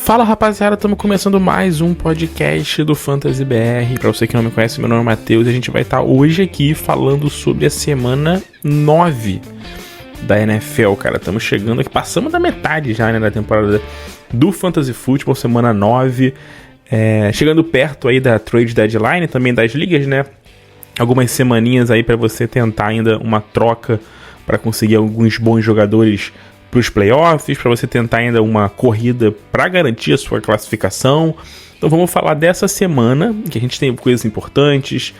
Fala rapaziada, estamos começando mais um podcast do Fantasy BR. Para você que não me conhece, meu nome é Matheus e a gente vai estar hoje aqui falando sobre a semana 9 da NFL, cara. Estamos chegando aqui, passamos da metade já, né, da temporada do Fantasy Football, semana 9. Chegando perto aí da trade deadline, também das ligas, né? Algumas semaninhas aí para você tentar ainda uma troca para conseguir alguns bons jogadores para os playoffs, para você tentar ainda uma corrida para garantir a sua classificação. Então vamos falar dessa semana, que a gente tem coisas importantes,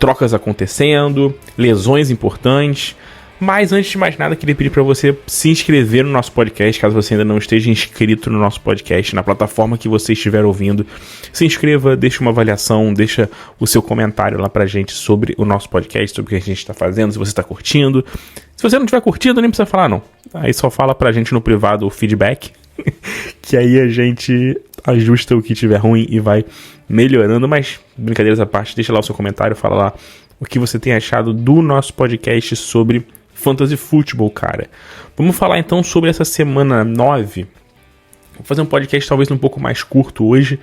trocas acontecendo, lesões importantes. Mas antes de mais nada, queria pedir para você se inscrever no nosso podcast, caso você ainda não esteja inscrito no nosso podcast, na plataforma que você estiver ouvindo. Se inscreva, deixa uma avaliação, deixa o seu comentário lá pra gente sobre o nosso podcast, sobre o que a gente está fazendo, se você está curtindo. Se você não estiver curtindo, nem precisa falar não. Aí só fala pra gente no privado o feedback, que aí a gente ajusta o que tiver ruim e vai melhorando. Mas, brincadeiras à parte, deixa lá o seu comentário, fala lá o que você tem achado do nosso podcast sobre Fantasy Football, cara. Vamos falar então sobre essa semana 9. Vou fazer um podcast talvez um pouco mais curto hoje.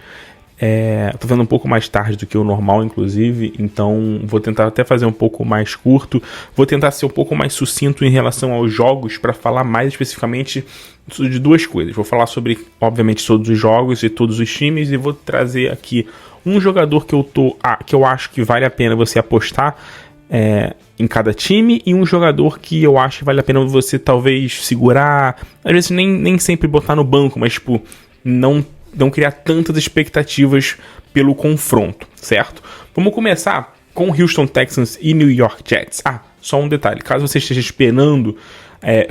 Tô vendo um pouco mais tarde do que o normal, inclusive. Então vou tentar até fazer um pouco mais curto. Vou tentar ser um pouco mais sucinto em relação aos jogos, para falar mais especificamente de duas coisas. Vou falar sobre, obviamente, todos os jogos e todos os times. E vou trazer aqui um jogador que eu acho que vale a pena você apostar em cada time, e um jogador que eu acho que vale a pena você talvez segurar, às vezes nem sempre botar no banco, mas tipo, não criar tantas expectativas pelo confronto, certo? Vamos começar com Houston Texans e New York Jets. Só um detalhe, caso você esteja esperando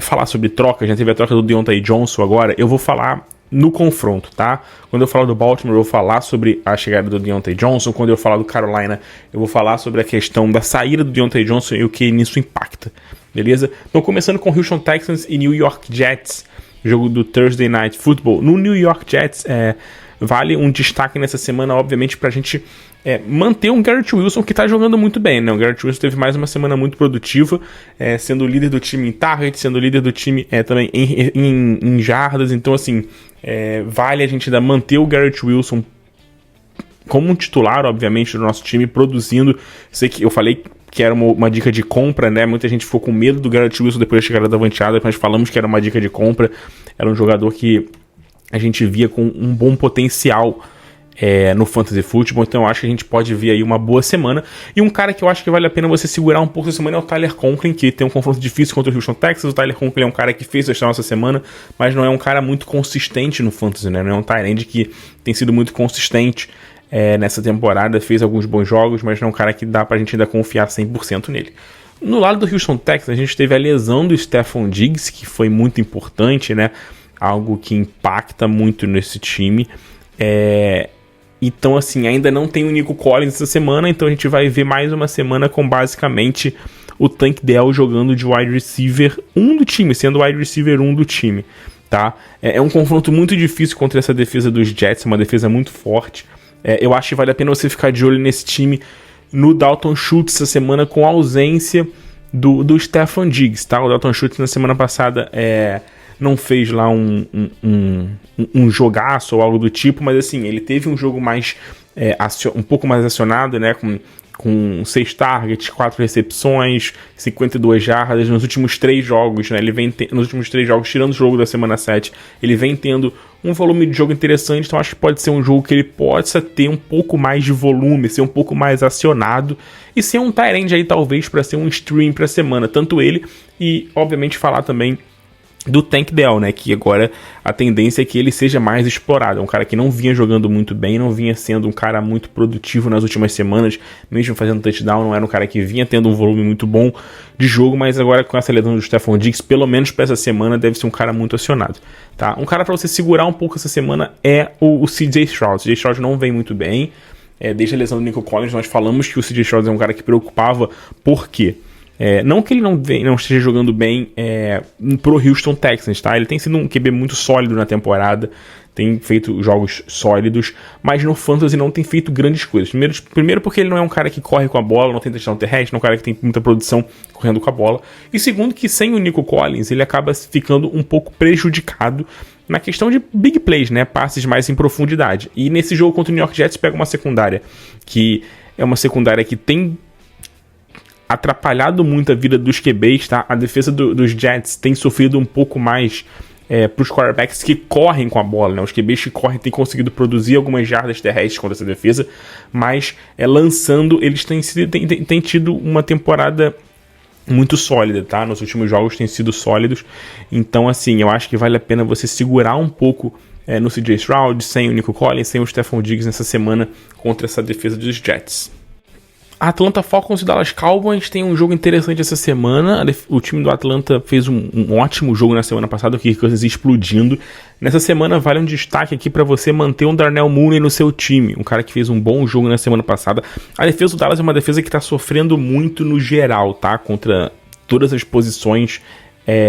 falar sobre troca, já teve a troca do Diontae Johnson agora, eu vou falar no confronto, tá? Quando eu falar do Baltimore, eu vou falar sobre a chegada do Diontae Johnson. Quando eu falar do Carolina, eu vou falar sobre a questão da saída do Diontae Johnson e o que nisso impacta, beleza? Então, começando com Houston Texans e New York Jets, jogo do Thursday Night Football. No New York Jets, vale um destaque nessa semana, obviamente, pra gente manter um Garrett Wilson que tá jogando muito bem, né? O Garrett Wilson teve mais uma semana muito produtiva, sendo o líder do time em target, sendo o líder do time também em jardas. Então, assim, vale a gente ainda manter o Garrett Wilson como um titular, obviamente, do nosso time, produzindo. Sei que eu falei que era uma dica de compra, né? Muita gente ficou com medo do Garrett Wilson depois da chegada da Davante Adams, mas falamos que era uma dica de compra. Era um jogador que a gente via com um bom potencial no Fantasy Football, então eu acho que a gente pode ver aí uma boa semana. E um cara que eu acho que vale a pena você segurar um pouco essa semana é o Tyler Conklin, que tem um confronto difícil contra o Houston Texans. O Tyler Conklin é um cara que fez essa nossa semana, mas não é um cara muito consistente no Fantasy, né? Não é um tight end que tem sido muito consistente nessa temporada, fez alguns bons jogos, mas não é um cara que dá pra gente ainda confiar 100% nele. No lado do Houston Texans, a gente teve a lesão do Stefon Diggs, que foi muito importante, né? Algo que impacta muito nesse time. Então, assim, ainda não tem o Nico Collins essa semana, então a gente vai ver mais uma semana com basicamente o Tank Dell jogando de wide receiver 1 do time, sendo o wide receiver 1 do time, tá? É um confronto muito difícil contra essa defesa dos Jets, uma defesa muito forte. Eu acho que vale a pena você ficar de olho nesse time, no Dalton Schultz essa semana, com a ausência do Stefon Diggs, tá? O Dalton Schultz na semana passada não fez lá um jogaço ou algo do tipo, mas assim, ele teve um jogo mais um pouco mais acionado, né, com 6 targets, 4 recepções, 52 jardas nos últimos 3 jogos, né? Ele vem nos últimos 3 jogos, tirando o jogo da semana 7, ele vem tendo um volume de jogo interessante. Então acho que pode ser um jogo que ele possa ter um pouco mais de volume, ser um pouco mais acionado e ser um tight end aí talvez para ser um stream para semana, tanto ele e obviamente falar também do Tank Dell, né, que agora a tendência é que ele seja mais explorado. É um cara que não vinha jogando muito bem, não vinha sendo um cara muito produtivo nas últimas semanas, mesmo fazendo touchdown, não era um cara que vinha tendo um volume muito bom de jogo, mas agora com essa lesão do Stefon Diggs, pelo menos para essa semana, deve ser um cara muito acionado, tá? Um cara para você segurar um pouco essa semana é o CJ Stroud. O CJ Stroud não vem muito bem, desde a lesão do Nico Collins, nós falamos que o CJ Stroud é um cara que preocupava, por quê? Não que ele não esteja jogando bem pro Houston Texans, tá? Ele tem sido um QB muito sólido na temporada, tem feito jogos sólidos, mas no Fantasy não tem feito grandes coisas. Primeiro porque ele não é um cara que corre com a bola, não tem touchdown terrestre, não é um cara que tem muita produção correndo com a bola. E segundo que sem o Nico Collins, ele acaba ficando um pouco prejudicado na questão de big plays, né? Passes mais em profundidade. E nesse jogo contra o New York Jets pega uma secundária que é uma secundária que tem atrapalhado muito a vida dos QBs, tá? A defesa dos Jets tem sofrido um pouco mais para os quarterbacks que correm com a bola, né? Os QBs que correm têm conseguido produzir algumas jardas terrestres contra essa defesa, mas lançando, eles têm tido uma temporada muito sólida, tá? Nos últimos jogos têm sido sólidos. Então, assim, eu acho que vale a pena você segurar um pouco no CJ Stroud, sem o Nico Collins, sem o Stephon Diggs nessa semana contra essa defesa dos Jets. A Atlanta Falcons e Dallas Cowboys tem um jogo interessante essa semana. O time do Atlanta fez um ótimo jogo na semana passada, o Kirk Cousins explodindo. Nessa semana vale um destaque aqui para você manter um Darnell Mooney no seu time, um cara que fez um bom jogo na semana passada. A defesa do Dallas é uma defesa que está sofrendo muito no geral, tá? Contra todas as posições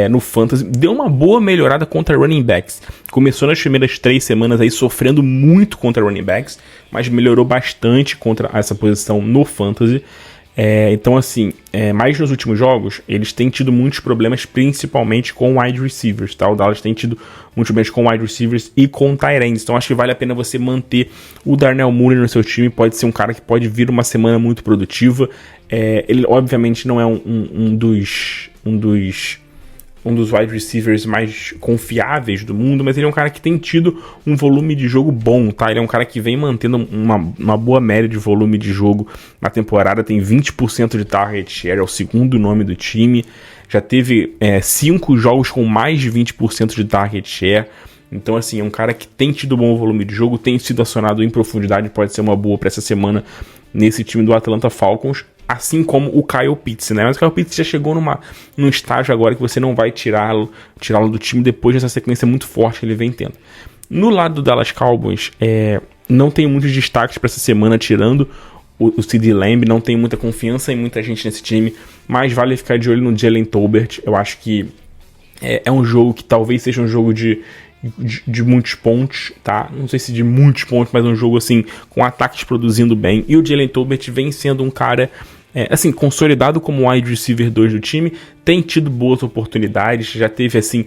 no Fantasy. Deu uma boa melhorada contra running backs. Começou nas primeiras 3 semanas aí sofrendo muito contra running backs, mas melhorou bastante contra essa posição no Fantasy. Então, assim, mais nos últimos jogos, eles têm tido muitos problemas, principalmente com wide receivers, tá? O Dallas tem tido muitos problemas com wide receivers e com tight ends. Então, acho que vale a pena você manter o Darnell Mooney no seu time. Pode ser um cara que pode vir uma semana muito produtiva. Ele, obviamente, não é um dos wide receivers mais confiáveis do mundo, mas ele é um cara que tem tido um volume de jogo bom, tá? Ele é um cara que vem mantendo uma boa média de volume de jogo na temporada, tem 20% de target share, é o segundo nome do time, já teve 5 jogos com mais de 20% de target share. Então, assim, é um cara que tem tido bom volume de jogo, tem sido acionado em profundidade, pode ser uma boa para essa semana nesse time do Atlanta Falcons, assim como o Kyle Pitts, né? Mas o Kyle Pitts já chegou num estágio agora que você não vai tirá-lo do time depois dessa sequência muito forte que ele vem tendo. No lado do Dallas Cowboys, não tem muitos destaques para essa semana, tirando o CeeDee Lamb, não tem muita confiança em muita gente nesse time, mas vale ficar de olho no Jalen Tolbert. Eu acho que é um jogo que talvez seja um jogo de muitos pontos, tá? Não sei se de muitos pontos, mas um jogo assim, com ataques produzindo bem. E o Jalen Tolbert vem sendo um cara assim, consolidado como wide receiver 2 do time, tem tido boas oportunidades, já teve assim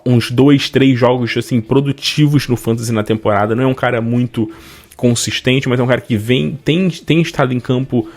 uns 2-3 jogos assim produtivos no Fantasy na temporada. Não é um cara muito consistente, mas é um cara que tem estado em campo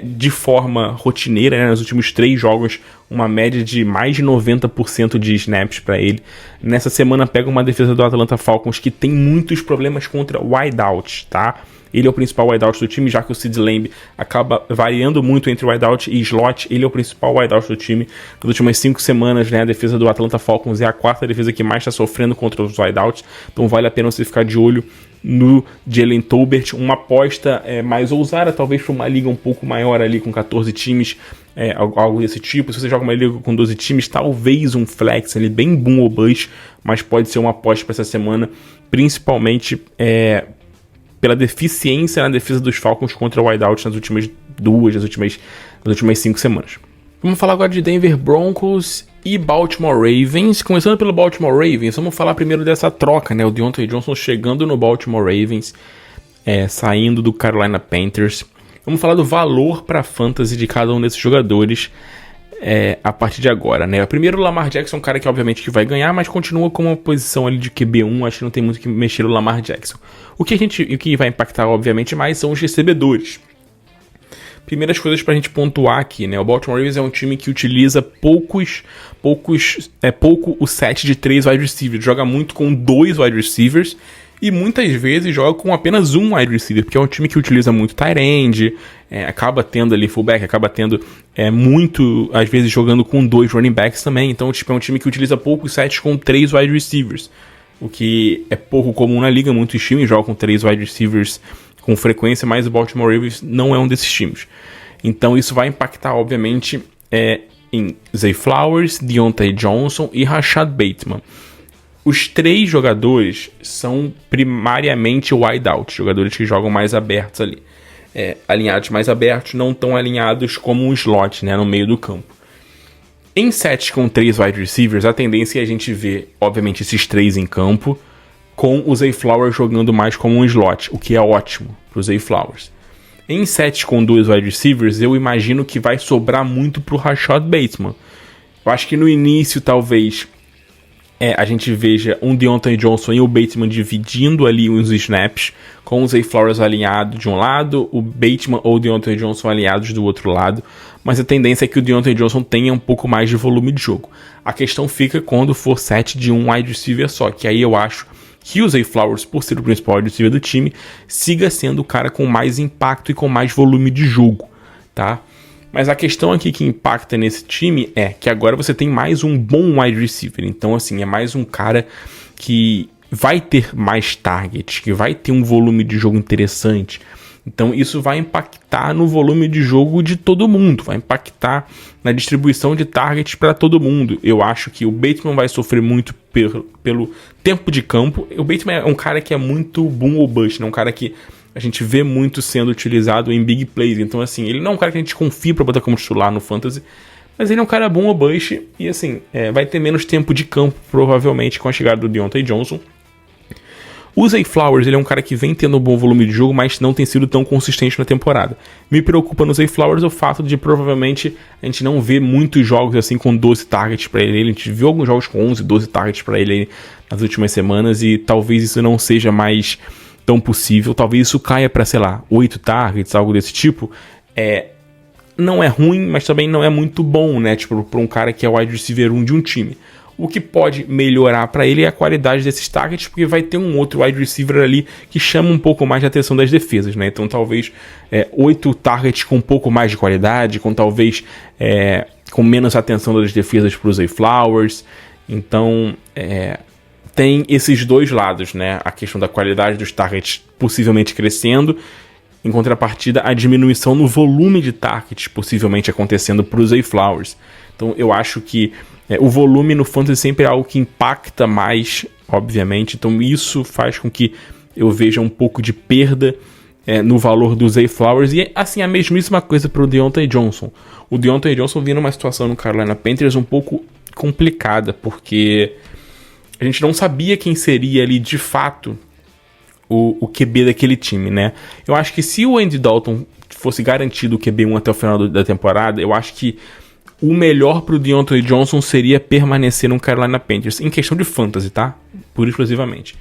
de forma rotineira, né? Nos últimos 3 jogos, uma média de mais de 90% de snaps para ele. Nessa semana pega uma defesa do Atlanta Falcons que tem muitos problemas contra wideout, tá? Ele é o principal wideout do time, já que o CeeDee Lamb acaba variando muito entre wideout e slot. Ele é o principal wideout do time. Nas últimas 5 semanas, né, a defesa do Atlanta Falcons é a 4ª defesa que mais está sofrendo contra os wideouts. Então vale a pena você ficar de olho no Jalen Tolbert. Uma aposta mais ousada, talvez para uma liga um pouco maior ali, com 14 times, algo desse tipo. Se você joga uma liga com 12 times, talvez um flex ali, bem boom ou bust, mas pode ser uma aposta para essa semana, principalmente pela deficiência na defesa dos Falcons contra o wideout nas últimas 5 semanas. Vamos falar agora de Denver Broncos e Baltimore Ravens. Começando pelo Baltimore Ravens, vamos falar primeiro dessa troca, né? O Deontay Johnson chegando no Baltimore Ravens, saindo do Carolina Panthers. Vamos falar do valor para fantasy de cada um desses jogadores a partir de agora, né? Primeiro, o Lamar Jackson é um cara que obviamente que vai ganhar, mas continua com uma posição ali de QB1, acho que não tem muito que mexer no Lamar Jackson. O que vai impactar obviamente mais são os recebedores. Primeiras coisas pra gente pontuar aqui, né? O Baltimore Ravens é um time que utiliza pouco o set de 3 wide receivers, joga muito com 2 wide receivers e muitas vezes joga com apenas um wide receiver, porque é um time que utiliza muito tight end, acaba tendo ali fullback, acaba tendo muito, às vezes, jogando com 2 running backs também. Então, tipo, é um time que utiliza poucos sets com 3 wide receivers, o que é pouco comum na liga. Muitos times jogam com 3 wide receivers com frequência, mas o Baltimore Ravens não é um desses times. Então, isso vai impactar, obviamente, em Zay Flowers, Deontay Johnson e Rashad Bateman. Os 3 jogadores são primariamente wideout, jogadores que jogam mais abertos ali. Alinhados mais abertos, não tão alinhados como um slot, né, no meio do campo. Em sets com 3 wide receivers, a tendência é a gente ver, obviamente, esses 3 em campo, com o Zay Flowers jogando mais como um slot, o que é ótimo para o Zay Flowers. Em sets com 2 wide receivers, eu imagino que vai sobrar muito para o Rashad Bateman. Eu acho que no início, talvez, a gente veja um Deontay Johnson e o Bateman dividindo ali os snaps, com o Zay Flowers alinhado de um lado, o Bateman ou o Deontay Johnson alinhados do outro lado, mas a tendência é que o Deontay Johnson tenha um pouco mais de volume de jogo. A questão fica quando for set de um wide receiver só, que aí eu acho que o Zay Flowers, por ser o principal wide receiver do time, siga sendo o cara com mais impacto e com mais volume de jogo, tá? Mas a questão aqui que impacta nesse time é que agora você tem mais um bom wide receiver. Então, assim, é mais um cara que vai ter mais targets, que vai ter um volume de jogo interessante. Então, isso vai impactar no volume de jogo de todo mundo, vai impactar na distribuição de targets para todo mundo. Eu acho que o Bateman vai sofrer muito pelo tempo de campo. O Bateman é um cara que é muito boom ou bust, né? Um cara que a gente vê muito sendo utilizado em big plays. Então, assim, ele não é um cara que a gente confia pra botar como titular no Fantasy, mas ele é um cara bom ou bust e, assim, vai ter menos tempo de campo, provavelmente, com a chegada do Deontay Johnson. O Zay Flowers, ele é um cara que vem tendo um bom volume de jogo, mas não tem sido tão consistente na temporada. Me preocupa no Zay Flowers o fato de, provavelmente, a gente não ver muitos jogos, assim, com 12 targets pra ele. A gente viu alguns jogos com 11, 12 targets pra ele nas últimas semanas e talvez isso não seja mais tão possível, talvez isso caia para, sei lá, 8 targets, algo desse tipo. Não é ruim, mas também não é muito bom, né, tipo, para um cara que é o wide receiver 1 de um time. O que pode melhorar para ele é a qualidade desses targets, porque vai ter um outro wide receiver ali que chama um pouco mais de atenção das defesas, né, então talvez 8 targets com um pouco mais de qualidade, com talvez com menos atenção das defesas para os Zay Flowers. Então, tem esses dois lados, né? A questão da qualidade dos targets possivelmente crescendo, em contrapartida, a diminuição no volume de targets possivelmente acontecendo para os Zay Flowers. Então, eu acho que o volume no Fantasy sempre é algo que impacta mais, obviamente. Então, isso faz com que eu veja um pouco de perda no valor dos Zay Flowers. E, assim, a mesmíssima coisa para o Deontay Johnson. O Deontay Johnson vindo numa situação no Carolina Panthers um pouco complicada, porque a gente não sabia quem seria ali de fato o QB daquele time, né? Eu acho que se o Andy Dalton fosse garantido o QB1 até o final da temporada, eu acho que o melhor pro Deontay Johnson seria permanecer no Carolina Panthers, em questão de fantasy, tá? Pura e exclusivamente.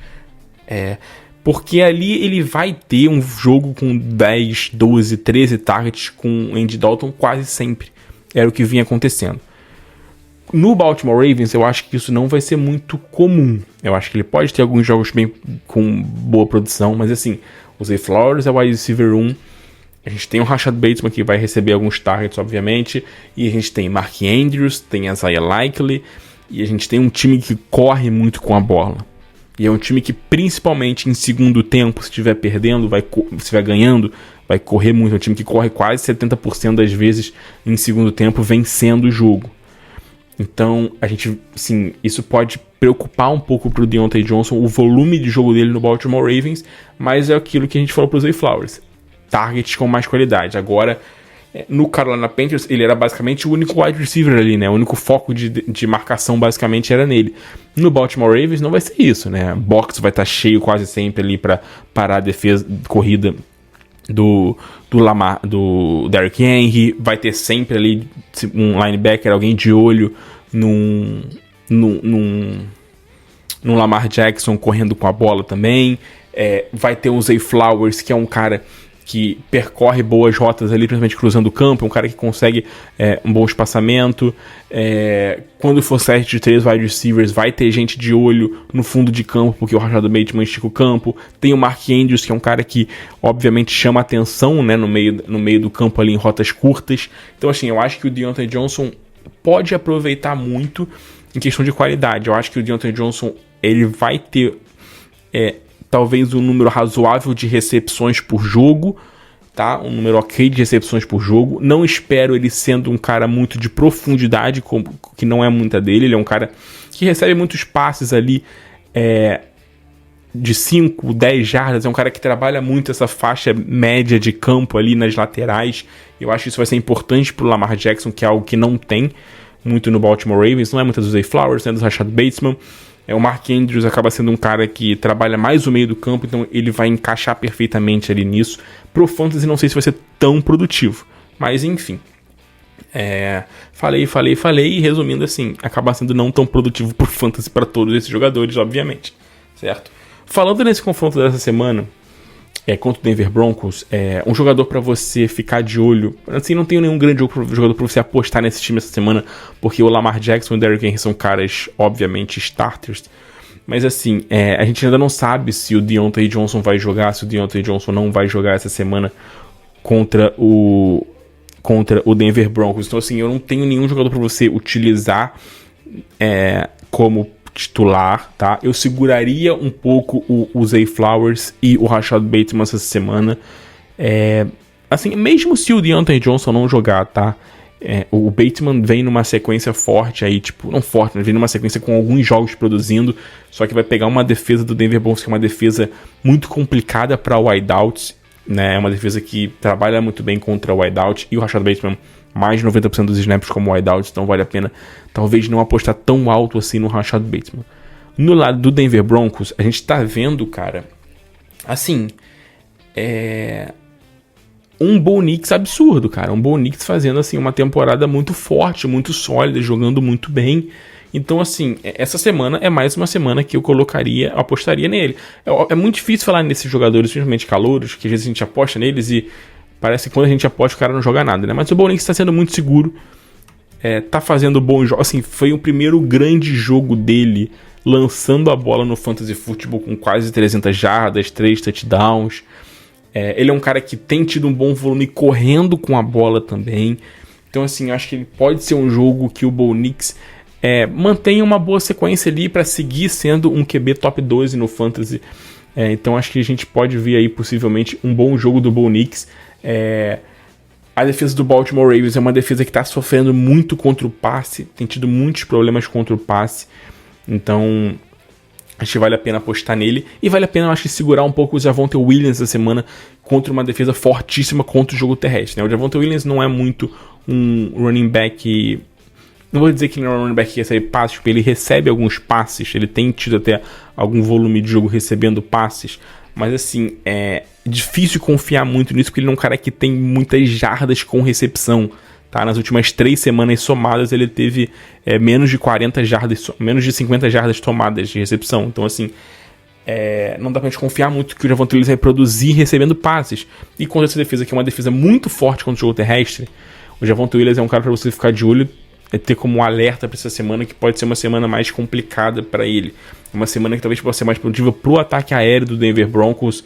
Porque ali ele vai ter um jogo com 10, 12, 13 targets com o Andy Dalton quase sempre. Era o que vinha acontecendo. No Baltimore Ravens, eu acho que isso não vai ser muito comum. Eu acho que ele pode ter alguns jogos bem com boa produção, mas assim, o Zay Flowers é o wide receiver 1. A gente tem o Rashad Bateman que vai receber alguns targets, obviamente. E a gente tem Mark Andrews, tem Isaiah Likely. E a gente tem um time que corre muito com a bola. E é um time que, principalmente em segundo tempo, se estiver perdendo, se estiver ganhando, vai correr muito. É um time que corre quase 70% das vezes em segundo tempo, vencendo o jogo. Então, a gente, sim, isso pode preocupar um pouco pro Deontay Johnson, o volume de jogo dele no Baltimore Ravens, mas é aquilo que a gente falou pro Zay Flowers. Targets com mais qualidade. Agora, no Carolina Panthers, ele era basicamente o único wide receiver ali, né? O único foco de marcação basicamente era nele. No Baltimore Ravens não vai ser isso, né? Box vai estar cheio quase sempre ali para parar a defesa, corrida do Derrick Henry, vai ter sempre ali um linebacker, alguém de olho num Lamar Jackson correndo com a bola também. Vai ter o Zay Flowers, que é um cara que percorre boas rotas ali, principalmente cruzando o campo, é um cara que consegue um bom espaçamento. Quando for set de 3 wide receivers, vai ter gente de olho no fundo de campo, porque o Rashad Bateman estica o campo. Tem o Mark Andrews, que é um cara que obviamente chama atenção, né, no meio do campo ali em rotas curtas. Então, assim, eu acho que o Deontay Johnson pode aproveitar muito em questão de qualidade. Eu acho que o Deontay Johnson ele vai ter talvez um número razoável de recepções por jogo, tá? Um número ok de recepções por jogo. Não espero ele sendo um cara muito de profundidade, que não é muita dele. Ele é um cara que recebe muitos passes ali de 5, 10 jardas. É um cara que trabalha muito essa faixa média de campo ali nas laterais. Eu acho que isso vai ser importante pro Lamar Jackson, que é algo que não tem muito no Baltimore Ravens. Não é muito do Zay Flowers, né? Do Rashad Bateman. O Mark Andrews acaba sendo um cara que trabalha mais o meio do campo, então ele vai encaixar perfeitamente ali nisso. Pro Fantasy não sei se vai ser tão produtivo, mas enfim. Falei, e resumindo assim, acaba sendo não tão produtivo por fantasy para todos esses jogadores, obviamente, certo? Falando nesse confronto dessa semana, contra o Denver Broncos, um jogador para você ficar de olho, assim, não tenho nenhum grande jogador para você apostar nesse time essa semana, porque o Lamar Jackson e o Derrick Henry são caras, obviamente, starters, mas assim, a gente ainda não sabe se o Deontay Johnson vai jogar, se o Deontay Johnson não vai jogar essa semana contra o Denver Broncos. Então assim, eu não tenho nenhum jogador para você utilizar como titular, tá? Eu seguraria um pouco o Zay Flowers e o Rashad Bateman essa semana. Assim, mesmo se o Deontay Johnson não jogar, tá? O Bateman vem numa sequência forte aí, tipo, não forte, mas vem numa sequência com alguns jogos produzindo, só que vai pegar uma defesa do Denver Broncos, que é uma defesa muito complicada para wideouts, né? É uma defesa que trabalha muito bem contra o wideout, e o Rashad Bateman mais de 90% dos snaps como wideout, então vale a pena talvez não apostar tão alto assim no Rashad Bateman. No lado do Denver Broncos, a gente tá vendo, cara, assim, um Bo Nix absurdo, cara. Um Bo Nix fazendo, assim, uma temporada muito forte, muito sólida, jogando muito bem. Então, assim, essa semana é mais uma semana que eu apostaria nele. É muito difícil falar nesses jogadores, principalmente calouros, que às vezes a gente aposta neles e parece que quando a gente aposta o cara não joga nada, né? Mas o Bo Nix tá sendo muito seguro, tá fazendo bons jogos. Assim, foi o primeiro grande jogo dele lançando a bola no Fantasy Football com quase 300 jardas, 3 touchdowns. Ele é um cara que tem tido um bom volume correndo com a bola também. Então, assim, eu acho que ele pode ser um jogo que o Bo Nix mantenha uma boa sequência ali para seguir sendo um QB top 12 no Fantasy. Então, acho que a gente pode ver aí, possivelmente, um bom jogo do Bo Nix. A defesa do Baltimore Ravens é uma defesa que está sofrendo muito contra o passe. Tem tido muitos problemas contra o passe. Então, acho que vale a pena apostar nele. E vale a pena, eu acho, segurar um pouco o Javonte Williams essa semana contra uma defesa fortíssima contra o jogo terrestre, né? O Javonte Williams não é muito um running back... Não vou dizer que ele não é um running back que recebe passes, porque ele recebe alguns passes. Ele tem tido até algum volume de jogo recebendo passes. Mas, assim, é difícil confiar muito nisso, porque ele é um cara que tem muitas jardas com recepção. Tá? Nas últimas 3 semanas somadas, ele teve menos de 40 jardas, menos de 50 jardas tomadas de recepção. Então, assim, não dá pra gente confiar muito que o Javonte Williams vai produzir recebendo passes. E contra essa defesa, que é uma defesa muito forte contra o jogo terrestre, o Javonte Williams é um cara para você ficar de olho, ter como um alerta para essa semana, que pode ser uma semana mais complicada para ele. Uma semana que talvez possa ser mais produtiva pro ataque aéreo do Denver Broncos,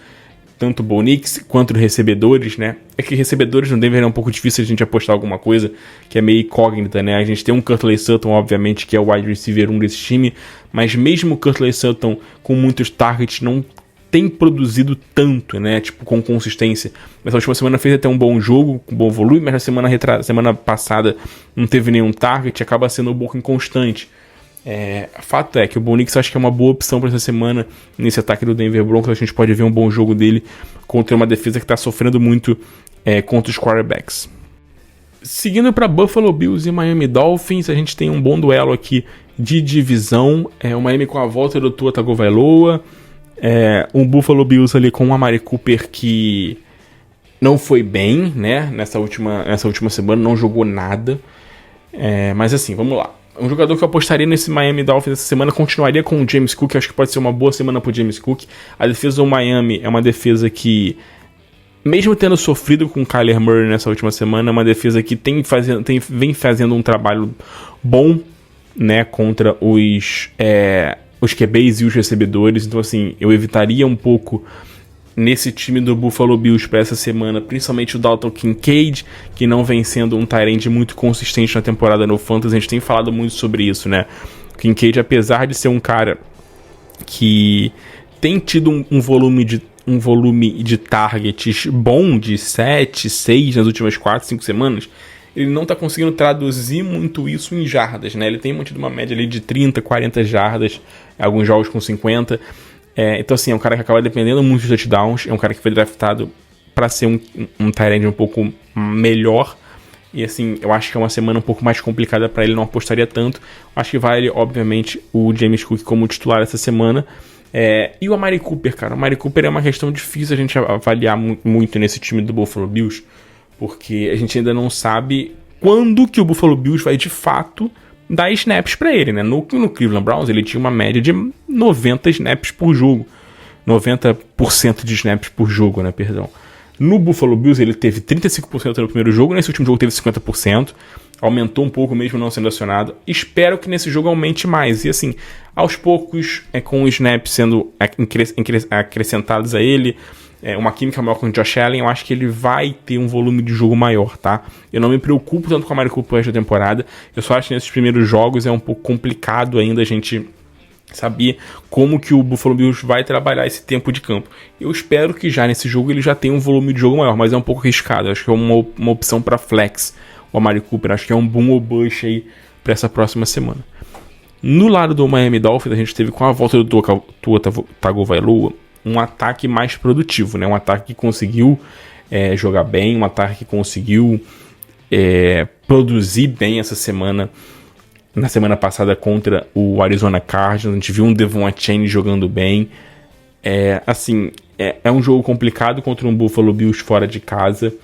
tanto o Bo Nix quanto os recebedores, né? É que recebedores no Denver é um pouco difícil a gente apostar alguma coisa, que é meio incógnita, né? A gente tem um Curtland Sutton, obviamente, que é o wide receiver 1 desse time, mas mesmo o Curtland Sutton com muitos targets não tem produzido tanto, né? Tipo, com consistência. Essa última semana fez até um bom jogo, com bom volume, mas na semana passada não teve nenhum target, acaba sendo um pouco inconstante. Fato é que o Bo Nix acho que é uma boa opção para essa semana nesse ataque do Denver Broncos. A gente pode ver um bom jogo dele contra uma defesa que está sofrendo muito contra os quarterbacks. Seguindo para Buffalo Bills e Miami Dolphins, a gente tem um bom duelo aqui de divisão. O Miami com a volta do Tua Tagovailoa, um Buffalo Bills ali com o Amari Cooper que não foi bem, né? Nessa última semana não jogou nada. Mas assim, vamos lá. Um jogador que eu apostaria nesse Miami Dolphins essa semana continuaria com o James Cook. Acho que pode ser uma boa semana pro James Cook. A defesa do Miami é uma defesa que, mesmo tendo sofrido com o Kyler Murray nessa última semana, é uma defesa que vem fazendo um trabalho bom, né, contra os QBs e os recebedores. Então, assim, eu evitaria um pouco nesse time do Buffalo Bills para essa semana, principalmente o Dalton Kincaid, que não vem sendo um tight end muito consistente na temporada no Fantasy. A gente tem falado muito sobre isso, né? O Kincaid, apesar de ser um cara que tem tido um volume de targets bom, de 7, 6 nas últimas 4, 5 semanas, ele não está conseguindo traduzir muito isso em jardas, né? Ele tem mantido uma média ali de 30, 40 jardas, alguns jogos com 50. Então, assim, é um cara que acaba dependendo muito de touchdowns. É um cara que foi draftado para ser um tight end um pouco melhor. E, assim, eu acho que é uma semana um pouco mais complicada para ele, não apostaria tanto. Acho que vale, obviamente, o James Cook como titular essa semana. E o Amari Cooper, cara. O Amari Cooper é uma questão difícil a gente avaliar muito nesse time do Buffalo Bills, porque a gente ainda não sabe quando que o Buffalo Bills vai de fato dar snaps para ele, né? No Cleveland Browns ele tinha uma média de 90 snaps por jogo, 90% de snaps por jogo, né? Perdão. No Buffalo Bills ele teve 35% no primeiro jogo, nesse último jogo teve 50%, aumentou um pouco mesmo não sendo acionado. Espero que nesse jogo aumente mais, e assim, aos poucos, com o snap sendo acrescentados a ele, uma química maior com o Josh Allen, eu acho que ele vai ter um volume de jogo maior, tá? Eu não me preocupo tanto com a Mari Cooper pro resto da temporada, eu só acho que nesses primeiros jogos é um pouco complicado ainda a gente saber como que o Buffalo Bills vai trabalhar esse tempo de campo. Eu espero que já nesse jogo ele já tenha um volume de jogo maior, mas é um pouco arriscado. Acho que é uma opção para flex o Amari Cooper. Acho que é um boom ou bust aí para essa próxima semana. No lado do Miami Dolphins, a gente teve com a volta do Tua Tagovailoa um ataque mais produtivo, né? Um ataque que conseguiu jogar bem, um ataque que conseguiu produzir bem essa semana. Na semana passada contra o Arizona Cardinals, a gente viu um Devon Achane jogando bem. É um jogo complicado contra um Buffalo Bills fora de casa,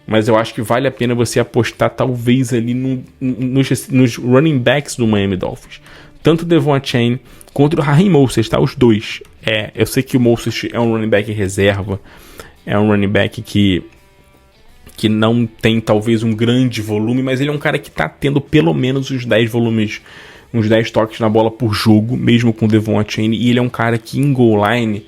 mas eu acho que vale a pena você apostar talvez ali nos running backs do Miami Dolphins. Tanto o Devon Achane contra o Raheem Mostert, tá? Os dois. Eu sei que o Mostert é um running back reserva, é um running back que não tem talvez um grande volume, mas ele é um cara que tá tendo pelo menos uns 10 volumes, uns 10 toques na bola por jogo, mesmo com o Devon Achane, e ele é um cara que em goal line,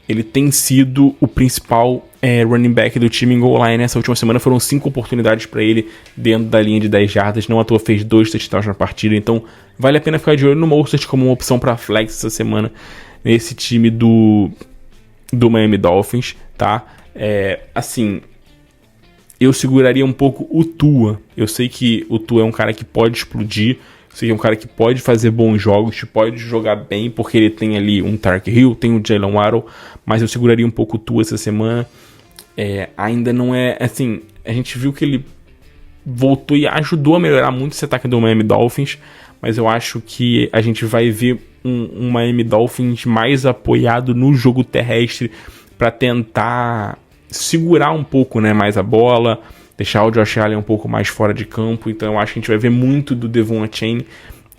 ele tem sido o principal running back do time em goal line. Essa última semana foram 5 oportunidades para ele dentro da linha de 10 jardas, não à toa fez 2 touchdowns na partida, então vale a pena ficar de olho no Mostert como uma opção para flex essa semana, nesse time do Miami Dolphins, tá? Eu seguraria um pouco o Tua. Eu sei que o Tua é um cara que pode explodir, eu sei que é um cara que pode fazer bons jogos, pode jogar bem, porque ele tem ali um Tyreek Hill, tem o Jalen Waddle, mas eu seguraria um pouco o Tua essa semana. Ainda não é, assim, a gente viu que ele voltou e ajudou a melhorar muito esse ataque do Miami Dolphins, mas eu acho que a gente vai ver um Miami Dolphins mais apoiado no jogo terrestre para tentar segurar um pouco, né, mais a bola, deixar o Josh Allen um pouco mais fora de campo. Então eu acho que a gente vai ver muito do Devon Achane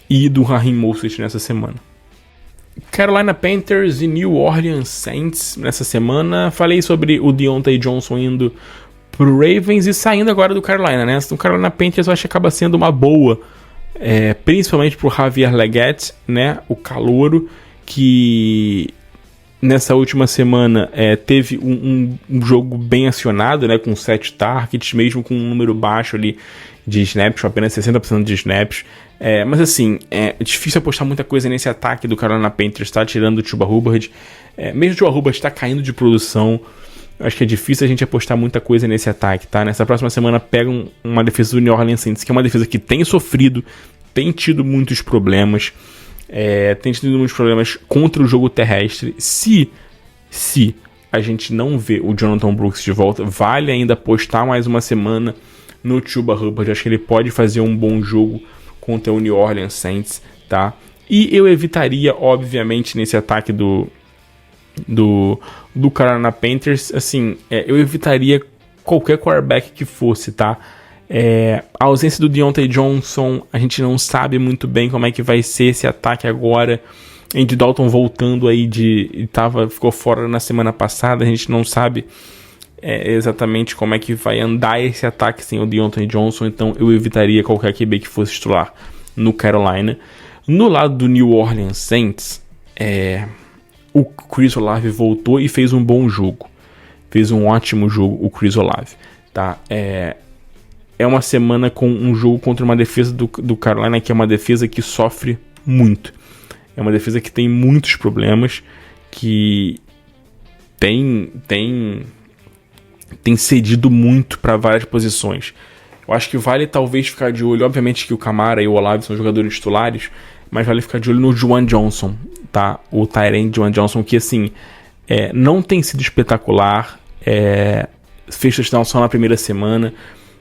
e do Raheem Mostert nessa semana. Carolina Panthers e New Orleans Saints nessa semana. Falei sobre o Deontay Johnson indo pro Ravens e saindo agora do Carolina, né? O Carolina Panthers eu acho que acaba sendo uma boa, principalmente pro Javier Legette, né, o calouro, que nessa última semana teve um jogo bem acionado, né, com 7 targets, mesmo com um número baixo ali de snaps, apenas 60% de snaps. Mas assim, é difícil apostar muita coisa nesse ataque do Carolina Panthers, tá? Tirando o Chuba Hubbard. Mesmo o Chuba Hubbard está caindo de produção, acho que é difícil a gente apostar muita coisa nesse ataque, tá? Nessa próxima semana pega uma defesa do New Orleans Saints, que é uma defesa que tem sofrido, tem tido muitos problemas. Tem tido muitos problemas contra o jogo terrestre. Se a gente não vê o Jonathan Brooks de volta, vale ainda apostar mais uma semana no Chuba Hubbard. Acho que ele pode fazer um bom jogo contra o New Orleans Saints, tá? E eu evitaria, obviamente, nesse ataque do Carolina Panthers, assim, eu evitaria qualquer quarterback que fosse, tá? A ausência do Deontay Johnson, a gente não sabe muito bem como é que vai ser esse ataque agora. Andy Dalton voltando aí ficou fora na semana passada, a gente não sabe exatamente como é que vai andar esse ataque sem o Deontay Johnson, então eu evitaria qualquer QB que fosse titular no Carolina. No lado do New Orleans Saints, o Chris Olave voltou e fez um bom jogo, fez um ótimo jogo o Chris Olave, tá? É uma semana com um jogo contra uma defesa do Carolina, que é uma defesa que sofre muito. É uma defesa que tem muitos problemas, que tem cedido muito para várias posições. Eu acho que vale talvez ficar de olho, obviamente que o Kamara e o Olave são jogadores titulares, mas vale ficar de olho no Juwan Johnson, tá? O tight end Juwan Johnson, que assim, não tem sido espetacular, fez touchdown só na primeira semana,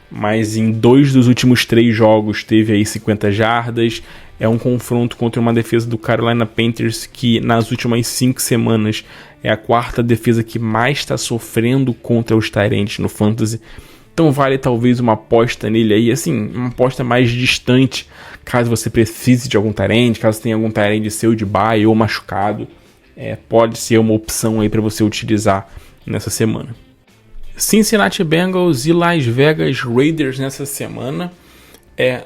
mas em 2 dos últimos 3 jogos teve aí 50 jardas. É um confronto contra uma defesa do Carolina Panthers que nas últimas 5 semanas é a 4ª defesa que mais está sofrendo contra os tight ends no Fantasy. Então vale talvez uma aposta nele aí, assim, uma aposta mais distante, caso você precise de algum tight end, caso tenha algum tight end seu de bye ou machucado, pode ser uma opção aí para você utilizar nessa semana. Cincinnati Bengals e Las Vegas Raiders nessa semana.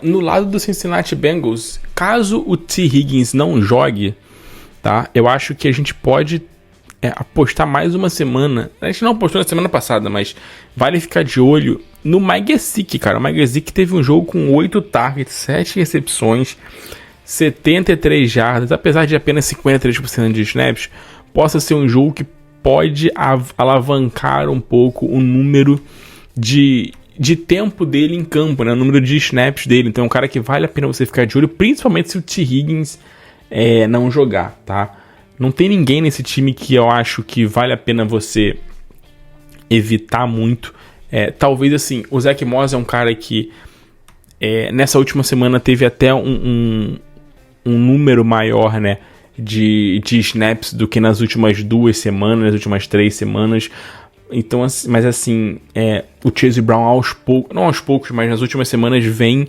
No lado do Cincinnati Bengals, caso o T. Higgins não jogue, tá? Eu acho que a gente pode apostar mais uma semana. A gente não apostou na semana passada, mas vale ficar de olho no Mike Gesicki, cara. O Mike Gesicki teve um jogo com 8 targets, 7 recepções, 73 jardas, apesar de apenas 53% de snaps, possa ser um jogo que pode alavancar um pouco o número de tempo dele em campo, né? O número de snaps dele. Então é um cara que vale a pena você ficar de olho, principalmente se o T. Higgins não jogar, tá? Não tem ninguém nesse time que eu acho que vale a pena você evitar muito. Talvez assim, o Zach Moss é um cara que nessa última semana teve até um número maior, né, de snaps do que nas últimas 2 semanas, nas últimas 3 semanas. Então, mas assim, o Chase Brown não aos poucos, mas nas últimas semanas vem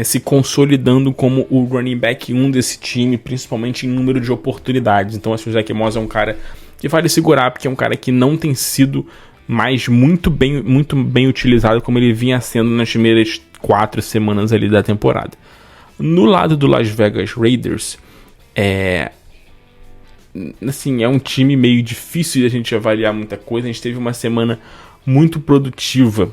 se consolidando como o running back 1 desse time, principalmente em número de oportunidades. Então, assim, o Zach Moss é um cara que vale segurar, porque é um cara que não tem sido mais muito bem utilizado como ele vinha sendo nas primeiras 4 semanas ali da temporada. No lado do Las Vegas Raiders, assim, é um time meio difícil de a gente avaliar muita coisa. A gente teve uma semana muito produtiva,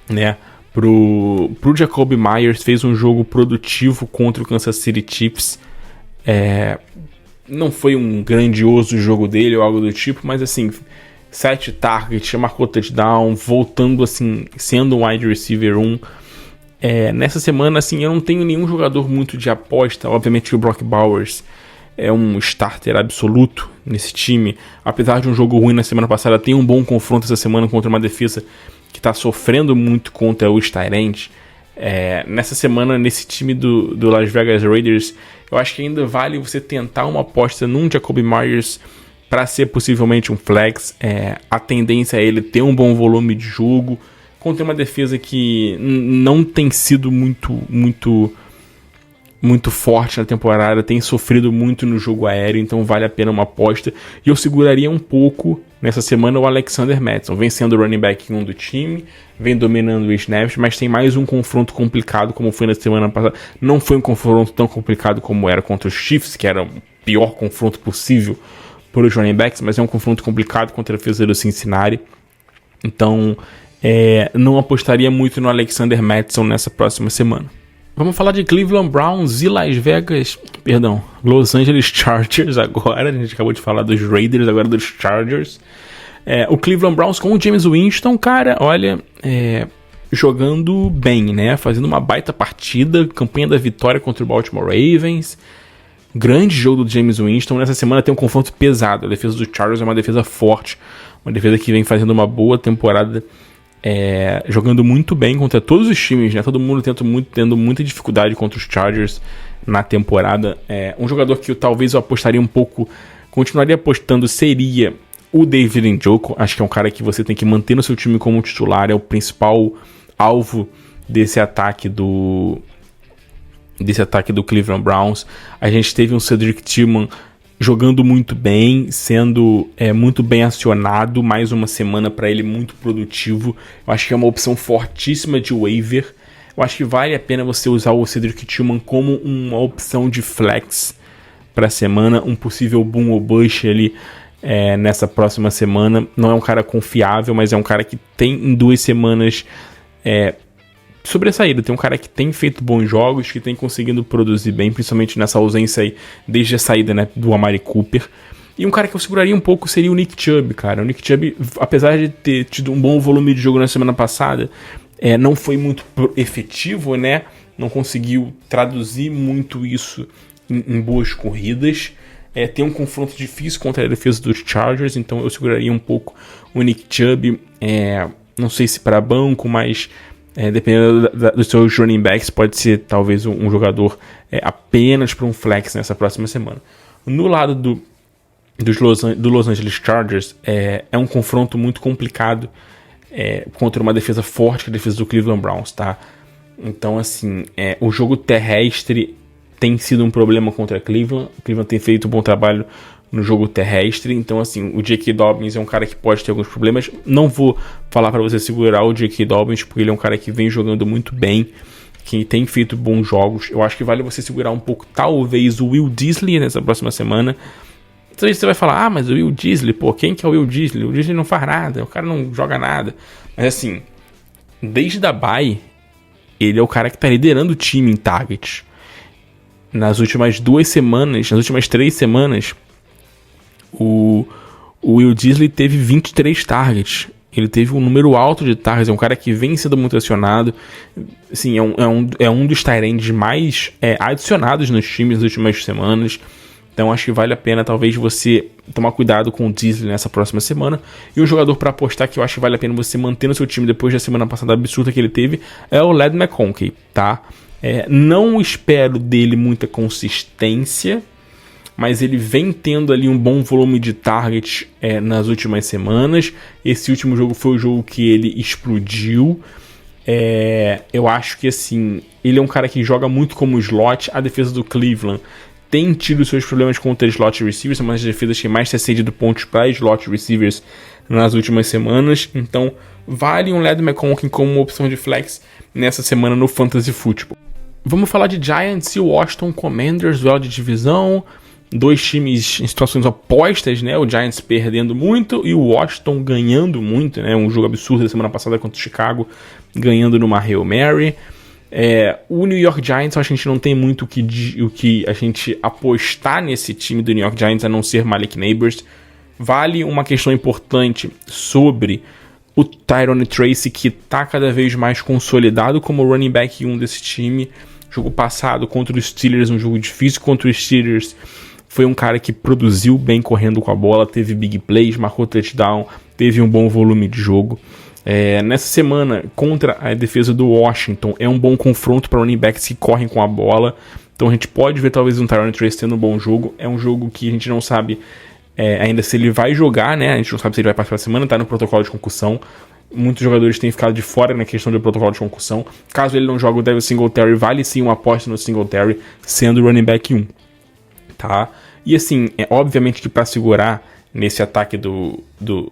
né? Pro Jakobi Meyers, fez um jogo produtivo contra o Kansas City Chiefs. Não foi um grandioso jogo dele ou algo do tipo, mas assim, 7 targets, marcou touchdown, voltando assim, sendo um wide receiver 1. Nessa semana, assim, eu não tenho nenhum jogador muito de aposta. Obviamente o Brock Bowers é um starter absoluto nesse time. Apesar de um jogo ruim na semana passada, tem um bom confronto essa semana contra uma defesa que está sofrendo muito contra os tight ends. Nessa semana, nesse time do Las Vegas Raiders, eu acho que ainda vale você tentar uma aposta num Jakobi Meyers para ser possivelmente um flex. A tendência é ele ter um bom volume de jogo contra uma defesa que não tem sido muito forte na temporada, tem sofrido muito no jogo aéreo, então vale a pena uma aposta. E eu seguraria um pouco nessa semana o Alexander Mattison, vem sendo o running back 1 do time, vem dominando o snaps, mas tem mais um confronto complicado como foi na semana passada. Não foi um confronto tão complicado como era contra os Chiefs, que era o pior confronto possível para os running backs, mas é um confronto complicado contra a defesa do Cincinnati. Então não apostaria muito no Alexander Mattison nessa próxima semana. Vamos falar de Cleveland Browns e Los Angeles Chargers agora. A gente acabou de falar dos Raiders, agora dos Chargers. O Cleveland Browns com o James Winston, cara, olha, jogando bem, né? Fazendo uma baita partida, campanha da vitória contra o Baltimore Ravens. Grande jogo do James Winston. Nessa semana tem um confronto pesado. A defesa do Chargers é uma defesa forte, uma defesa que vem fazendo uma boa temporada, jogando muito bem contra todos os times, né? Todo mundo tendo muita dificuldade contra os Chargers na temporada. Um jogador que talvez eu apostaria um pouco, continuaria apostando, seria o David Njoku. Acho que é um cara que você tem que manter no seu time como titular, é o principal alvo desse ataque do Cleveland Browns. A gente teve um Cedric Tillman jogando muito bem, sendo muito bem acionado, mais uma semana para ele muito produtivo. Eu acho que é uma opção fortíssima de waiver. Eu acho que vale a pena você usar o Cedric Tillman como uma opção de flex para a semana, um possível boom ou bust ali nessa próxima semana. Não é um cara confiável, mas é um cara que tem em 2 semanas sobressaído. Tem um cara que tem feito bons jogos, que tem conseguido produzir bem, principalmente nessa ausência aí, desde a saída, né, do Amari Cooper. E um cara que eu seguraria um pouco seria o Nick Chubb, cara. O Nick Chubb, apesar de ter tido um bom volume de jogo na semana passada, não foi muito efetivo, né? Não conseguiu traduzir muito isso em boas corridas. Tem um confronto difícil contra a defesa dos Chargers, então eu seguraria um pouco o Nick Chubb. Não sei se para banco, mas dependendo dos seus running backs, pode ser talvez um jogador apenas para um flex nessa próxima semana. No lado do Los Angeles Chargers, é um confronto muito complicado contra uma defesa forte, que é a defesa do Cleveland Browns, tá? Então, assim, o jogo terrestre tem sido um problema contra a Cleveland. O Cleveland tem feito um bom trabalho no jogo terrestre. Então, assim, o J.K. Dobbins é um cara que pode ter alguns problemas. Não vou falar para você segurar o J.K. Dobbins, porque ele é um cara que vem jogando muito bem, que tem feito bons jogos. Eu acho que vale você segurar um pouco, talvez, o Will Dissly nessa próxima semana. Talvez você vai falar, mas o Will Dissly, quem que é o Will Dissly? O Will Dissly não faz nada, o cara não joga nada. Mas, assim, desde a bye, ele é o cara que tá liderando o time em targets. Nas últimas 3 semanas, o Will Dissly teve 23 targets. Ele teve um número alto de targets. É um cara que vem sendo muito acionado. Assim, é um dos tight ends mais adicionados nos times nas últimas semanas. Então acho que vale a pena talvez você tomar cuidado com o Dissly nessa próxima semana. E um jogador para apostar que eu acho que vale a pena você manter no seu time depois da semana passada absurda que ele teve é o Ladd McConkey, tá? Não espero dele muita consistência, mas ele vem tendo ali um bom volume de targets nas últimas semanas. Esse último jogo foi o jogo que ele explodiu. Eu acho que assim, ele é um cara que joga muito como slot. A defesa do Cleveland tem tido seus problemas contra slot receivers, são uma das defesas que mais tem cedido pontos para slot receivers nas últimas semanas. Então, vale um Ladd McConkey como uma opção de flex nessa semana no Fantasy Football. Vamos falar de Giants e Washington Commanders, duelo de divisão. 2 times em situações opostas, né? O Giants perdendo muito e o Washington ganhando muito, né? Um jogo absurdo da semana passada contra o Chicago, ganhando numa Hail Mary. O New York Giants, acho que a gente não tem muito o que a gente apostar nesse time do New York Giants, a não ser Malik Nabers. Vale uma questão importante sobre o Tyrone Tracy, que está cada vez mais consolidado como running back 1 desse time. Jogo passado contra os Steelers, um jogo difícil contra os Steelers, foi um cara que produziu bem correndo com a bola, teve big plays, marcou touchdown, teve um bom volume de jogo. Nessa semana, contra a defesa do Washington, é um bom confronto para running backs que correm com a bola. Então a gente pode ver talvez um Tyrone Tracy tendo um bom jogo. É um jogo que a gente não sabe ainda se ele vai jogar, né? A gente não sabe se ele vai participar da semana, tá no protocolo de concussão. Muitos jogadores têm ficado de fora na questão do protocolo de concussão. Caso ele não jogue o Devin Singletary, vale sim uma aposta no Singletary, sendo running back 1. Tá? E assim, obviamente que para segurar nesse ataque do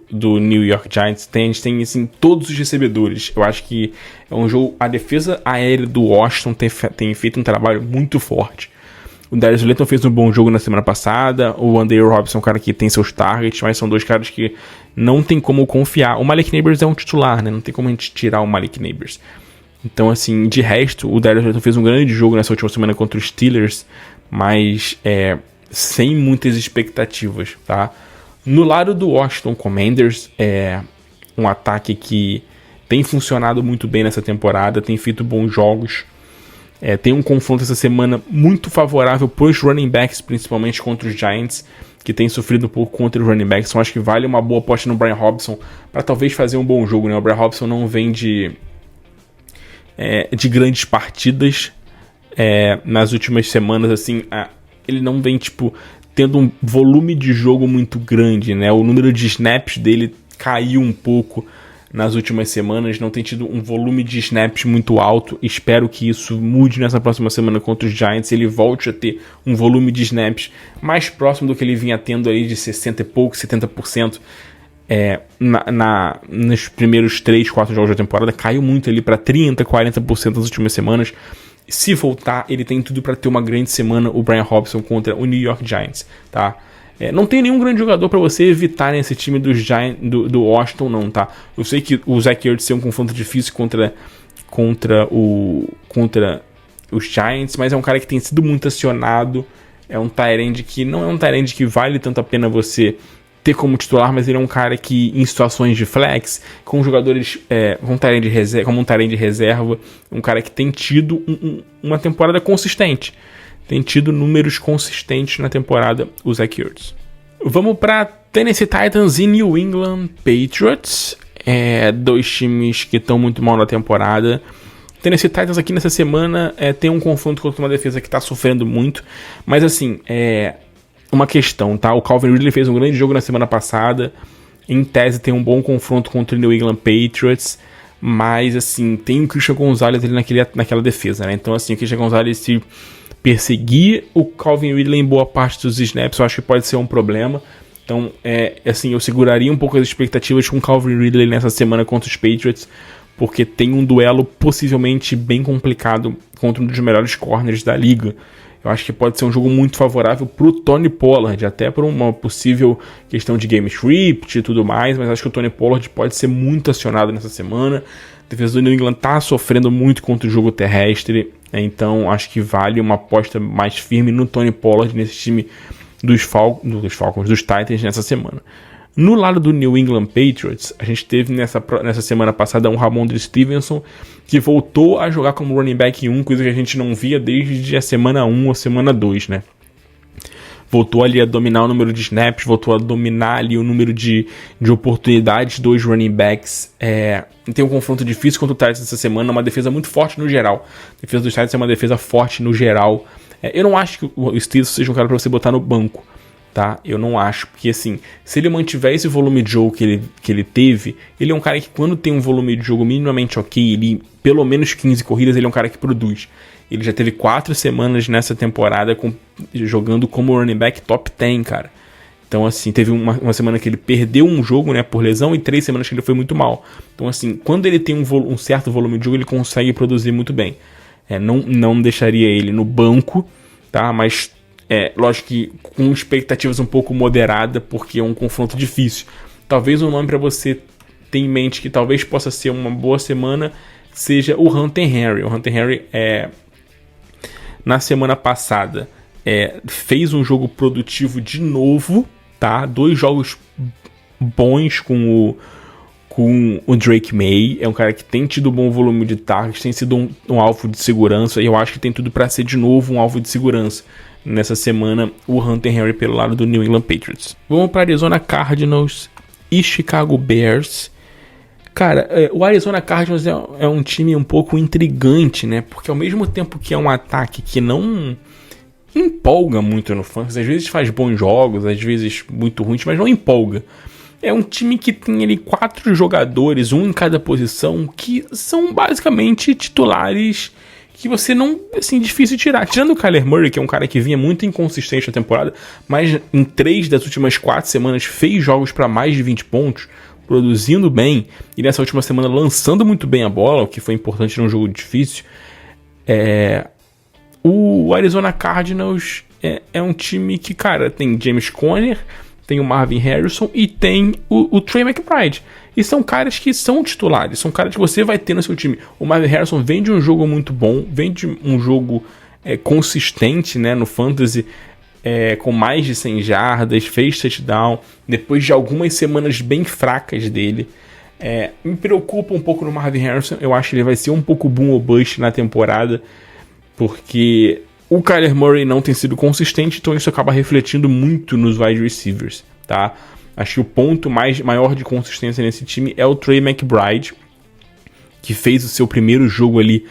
New York Giants, a gente tem assim, todos os recebedores. Eu acho que é um jogo. A defesa aérea do Washington tem feito um trabalho muito forte. O Darius Slayton fez um bom jogo na semana passada. O Andrew Robinson é um cara que tem seus targets, mas são 2 caras que não tem como confiar. O Malik Nabers é um titular, né? Não tem como a gente tirar o Malik Nabers. Então, assim, de resto, o Darius Slayton fez um grande jogo nessa última semana contra os Steelers, mas sem muitas expectativas, tá? No lado do Washington Commanders, um ataque que tem funcionado muito bem nessa temporada, tem feito bons jogos. Tem um confronto essa semana muito favorável para os running backs, principalmente contra os Giants, que tem sofrido um pouco contra os running backs. Então acho que vale uma boa aposta no Brian Robinson para talvez fazer um bom jogo, né? O Brian Robinson não vem de grandes partidas nas últimas semanas, assim, ele não vem tendo um volume de jogo muito grande, né? O número de snaps dele caiu um pouco nas últimas semanas, não tem tido um volume de snaps muito alto. Espero que isso mude nessa próxima semana contra os Giants, ele volte a ter um volume de snaps mais próximo do que ele vinha tendo ali de 60 e pouco, 70%. Nos primeiros 3, 4 jogos da temporada, caiu muito ali para 30, 40% nas últimas semanas. Se voltar, ele tem tudo para ter uma grande semana, o Brian Robinson contra o New York Giants, tá? Não tem nenhum grande jogador para você evitar nesse time do Washington, não, tá? Eu sei que o Zach Ertz é um confronto difícil contra os Giants, mas é um cara que tem sido muito acionado. É um tight end que não é um tight end que vale tanto a pena você ter como titular, mas ele é um cara que em situações de flex, com jogadores como um tight end de reserva, um cara que tem tido uma temporada consistente. Tem tido números consistentes na temporada, o Zach Ertz. Vamos para Tennessee Titans e New England Patriots. 2 times que estão muito mal na temporada. Tennessee Titans aqui nessa semana tem um confronto contra uma defesa que está sofrendo muito. Mas assim, uma questão, tá? O Calvin Ridley fez um grande jogo na semana passada. em tese tem um bom confronto contra o New England Patriots, mas assim, tem o Christian Gonzalez ali naquela defesa, né? Então assim, o Christian Gonzalez, se perseguir o Calvin Ridley em boa parte dos snaps, eu acho que pode ser um problema. Então, assim, eu seguraria um pouco as expectativas com o Calvin Ridley nessa semana contra os Patriots, porque tem um duelo possivelmente bem complicado contra um dos melhores corners da liga. Eu acho que pode ser um jogo muito favorável para o Tony Pollard, até por uma possível questão de game script e tudo mais, mas acho que o Tony Pollard pode ser muito acionado nessa semana. A defesa do New England está sofrendo muito contra o jogo terrestre, então acho que vale uma aposta mais firme no Tony Pollard nesse time dos Titans nessa semana. No lado do New England Patriots, a gente teve nessa semana passada um Ramondre Stevenson que voltou a jogar como running back 1, coisa que a gente não via desde a semana 1 ou semana 2, né? Voltou ali a dominar o número de snaps, voltou a dominar ali o número de oportunidades dos running backs. Tem um confronto difícil contra o Titans essa semana, uma defesa muito forte no geral. A defesa dos Titans é uma defesa forte no geral. Eu não acho que o Stevenson seja um cara para você botar no banco, tá? Eu não acho, porque assim, se ele mantiver esse volume de jogo que ele teve, ele é um cara que quando tem um volume de jogo minimamente ok, ele pelo menos 15 corridas, ele é um cara que produz. Ele já teve 4 semanas nessa temporada jogando como running back top 10, cara. Então assim, teve uma semana que ele perdeu um jogo, né, por lesão, e 3 semanas que ele foi muito mal. Então assim, quando ele tem um certo volume de jogo, ele consegue produzir muito bem. Não deixaria ele no banco, tá? Mas lógico que com expectativas um pouco moderadas, porque é um confronto difícil. Talvez um nome para você ter em mente que talvez possa ser uma boa semana seja o Hunter Henry. O Hunter Henry na semana passada fez um jogo produtivo de novo, tá? 2 jogos bons com o Drake May. É um cara que tem tido bom volume de targets, tem sido um alvo de segurança, e eu acho que tem tudo para ser de novo um alvo de segurança nessa semana, o Hunter Henry pelo lado do New England Patriots. Vamos para Arizona Cardinals e Chicago Bears. Cara, o Arizona Cardinals é um time um pouco intrigante, né? Porque ao mesmo tempo que é um ataque que não empolga muito no fantasy, às vezes faz bons jogos, às vezes muito ruins, mas não empolga. É um time que tem ali 4 jogadores, um em cada posição, que são basicamente titulares que você não, assim, difícil tirar. Tirando o Kyler Murray, que é um cara que vinha muito inconsistente na temporada, mas em 3 das últimas 4 semanas fez jogos para mais de 20 pontos, produzindo bem, e nessa última semana lançando muito bem a bola, o que foi importante num jogo difícil. O Arizona Cardinals é um time que, cara, tem James Conner, tem o Marvin Harrison e tem o Trey McBride. E são caras que são titulares, são caras que você vai ter no seu time. O Marvin Harrison vem de um jogo muito bom, vem de um jogo consistente, né, no fantasy, com mais de 100 jardas, fez touchdown, depois de algumas semanas bem fracas dele. Me preocupa um pouco no Marvin Harrison, eu acho que ele vai ser um pouco boom ou bust na temporada, porque o Kyler Murray não tem sido consistente, então isso acaba refletindo muito nos wide receivers, tá? Acho que o ponto maior de consistência nesse time é o Trey McBride, que fez o seu primeiro jogo ali,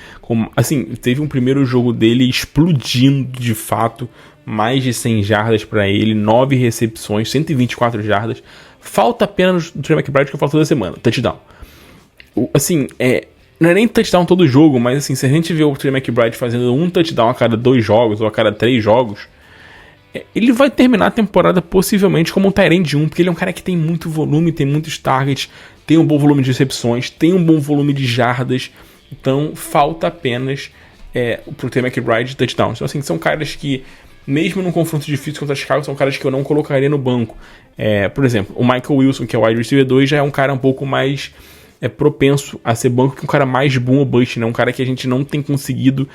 teve um primeiro jogo dele explodindo de fato, mais de 100 jardas para ele, 9 recepções, 124 jardas. Falta apenas no Trey McBride que eu falo toda semana, touchdown. Não é nem touchdown todo jogo, mas assim, se a gente vê o Trey McBride fazendo um touchdown a cada 2 jogos ou a cada 3 jogos, ele vai terminar a temporada possivelmente como um tight end 1, porque ele é um cara que tem muito volume, tem muitos targets, tem um bom volume de recepções, tem um bom volume de jardas, então falta apenas pro Trey McBride touchdown. Então assim, são caras que, mesmo num confronto difícil contra Chicago, são caras que eu não colocaria no banco. Por exemplo, o Michael Wilson, que é o wide receiver 2, já é um cara um pouco mais propenso a ser banco que um cara mais boom ou bust, né? Um cara que a gente não tem conseguido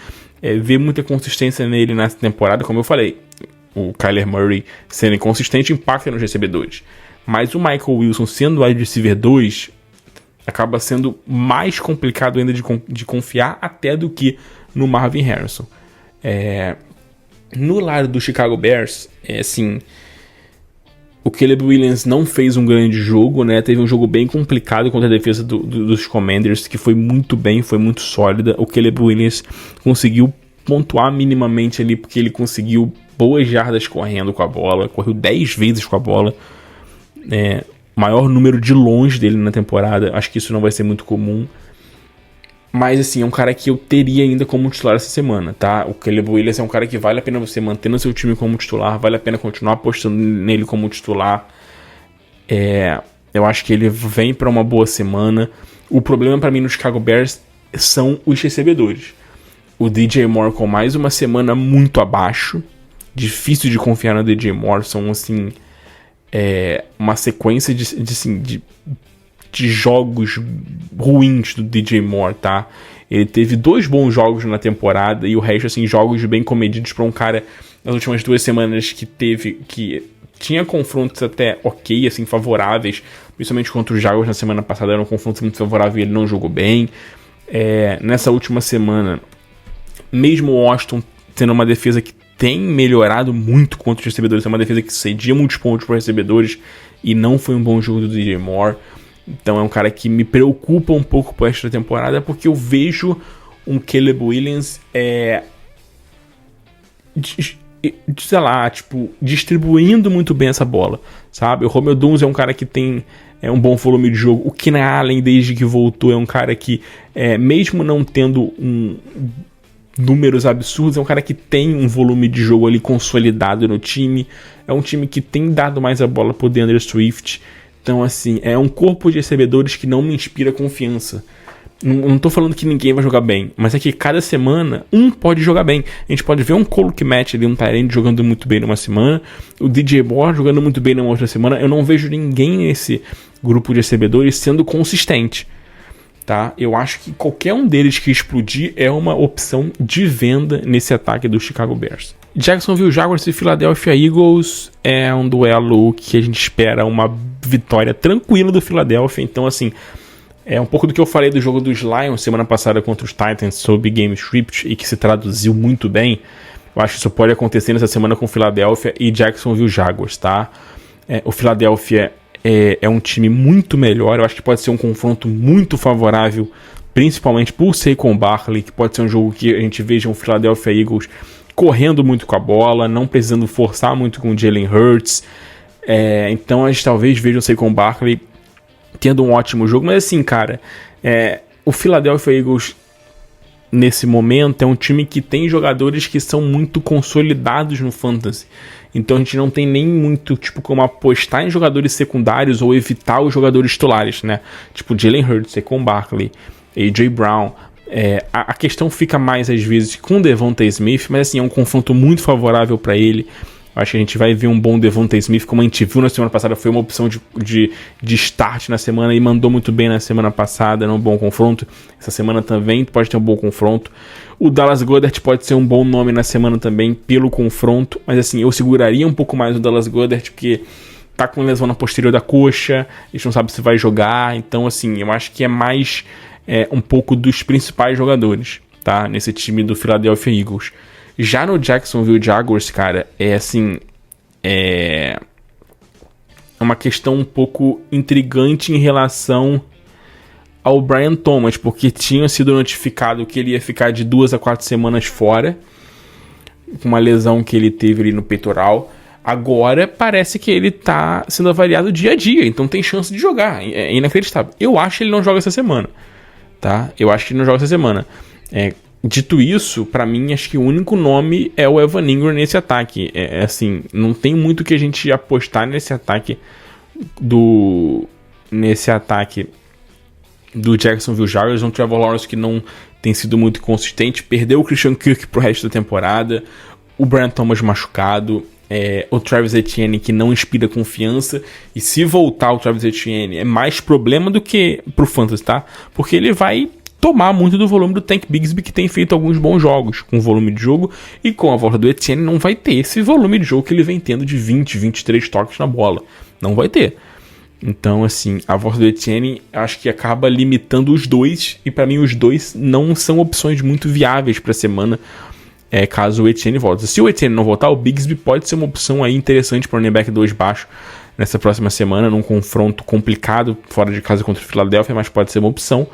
ver muita consistência nele nessa temporada, como eu falei. O Kyler Murray sendo inconsistente impacta nos recebedores. Mas o Michael Wilson sendo wide receiver 2 acaba sendo mais complicado ainda de confiar até do que no Marvin Harrison. No lado do Chicago Bears, o Caleb Williams não fez um grande jogo, né? Teve um jogo bem complicado contra a defesa dos Commanders, que foi muito bem, foi muito sólida. O Caleb Williams conseguiu pontuar minimamente ali, porque ele conseguiu boas jardas correndo com a bola, correu 10 vezes com a bola. maior número de longe dele na temporada. Acho que isso não vai ser muito comum. Mas, assim, é um cara que eu teria ainda como titular essa semana, tá? O Caleb Williams é um cara que vale a pena você manter no seu time como titular, vale a pena continuar apostando nele como titular. Eu acho que ele vem para uma boa semana. O problema para mim no Chicago Bears são os recebedores. O DJ Moore com mais uma semana muito abaixo. Difícil de confiar no DJ Moore. São, assim, uma sequência de jogos ruins do DJ Moore, tá? Ele teve 2 bons jogos na temporada e o resto, assim, jogos bem comedidos para um cara nas últimas 2 semanas que tinha confrontos até ok, assim, favoráveis, principalmente contra os Jaguars na semana passada, era um confronto muito favorável e ele não jogou bem. Nessa última semana, mesmo o Washington tendo uma defesa que tem melhorado muito contra os recebedores, é uma defesa que cedia muitos pontos para os recebedores e não foi um bom jogo do DJ Moore. Então é um cara que me preocupa um pouco por esta temporada, porque eu vejo um Caleb Williams sei lá, tipo, distribuindo muito bem essa bola, sabe? O Romeo Doubs é um cara que tem um bom volume de jogo. O Keenan Allen, desde que voltou, é um cara que, mesmo não tendo números absurdos, é um cara que tem um volume de jogo ali consolidado no time. É um time que tem dado mais a bola pro DeAndre Swift. Então, assim, é um corpo de recebedores que não me inspira confiança. Não tô falando que ninguém vai jogar bem, mas é que cada semana um pode jogar bem. A gente pode ver um Cole Kmet ali, um Tyrande jogando muito bem numa semana, o DJ Moore jogando muito bem numa outra semana. Eu não vejo ninguém nesse grupo de recebedores sendo consistente, tá? Eu acho que qualquer um deles que explodir é uma opção de venda nesse ataque do Chicago Bears. Jacksonville Jaguars e Philadelphia Eagles é um duelo que a gente espera uma vitória tranquila do Philadelphia. Então, assim, é um pouco do que eu falei do jogo dos Lions semana passada contra os Titans sob game script e que se traduziu muito bem. Eu acho que isso pode acontecer nessa semana com Philadelphia e Jacksonville Jaguars, tá? O Philadelphia é um time muito melhor. Eu acho que pode ser um confronto muito favorável, principalmente por Saquon Barkley, que pode ser um jogo que a gente veja um Philadelphia Eagles correndo muito com a bola, não precisando forçar muito com o Jalen Hurts. Então a gente talvez veja o Saquon Barkley tendo um ótimo jogo. Mas assim, cara, o Philadelphia Eagles nesse momento é um time que tem jogadores que são muito consolidados no fantasy. Então a gente não tem nem muito como apostar em jogadores secundários ou evitar os jogadores titulares, né? Tipo Jalen Hurts, Saquon Barkley, A.J. Brown. A questão fica mais às vezes com o Devonta Smith, mas assim, é um confronto muito favorável para ele. Acho que a gente vai ver um bom Devonta Smith, como a gente viu na semana passada, foi uma opção de start na semana e mandou muito bem na semana passada, num bom confronto. Essa semana também pode ter um bom confronto. O Dallas Goedert pode ser um bom nome na semana também, pelo confronto, mas assim, eu seguraria um pouco mais o Dallas Goedert, porque tá com lesão na posterior da coxa, a gente não sabe se vai jogar, então assim, eu acho que é mais um pouco dos principais jogadores, tá? Nesse time do Philadelphia Eagles. Já no Jacksonville Jaguars, cara, é uma questão um pouco intrigante em relação ao Brian Thomas, porque tinha sido notificado que ele ia ficar de 2 a 4 semanas fora, com uma lesão que ele teve ali no peitoral. Agora parece que ele tá sendo avaliado dia a dia, então tem chance de jogar. É inacreditável. Eu acho que ele não joga essa semana, tá? Dito isso, pra mim, acho que o único nome é o Evan Ingram nesse ataque. Assim, não tem muito que a gente apostar nesse ataque do Jacksonville Jaguars. Um Trevor Lawrence que não tem sido muito consistente, perdeu o Christian Kirk pro resto da temporada, o Brian Thomas machucado, o Travis Etienne que não inspira confiança, e se voltar o Travis Etienne é mais problema do que pro Fantasy, tá? Porque ele vai tomar muito do volume do Tank Bigsby, que tem feito alguns bons jogos com volume de jogo, e com a volta do Etienne não vai ter esse volume de jogo que ele vem tendo de 20, 23 toques na bola. Não vai ter. Então, assim, a volta do Etienne acho que acaba limitando os dois, e pra mim os dois não são opções muito viáveis pra semana, caso o Etienne volte. Se o Etienne não voltar, o Bigsby pode ser uma opção aí interessante para o running back 2 baixo nessa próxima semana, num confronto complicado fora de casa contra o Philadelphia, mas pode ser uma opção.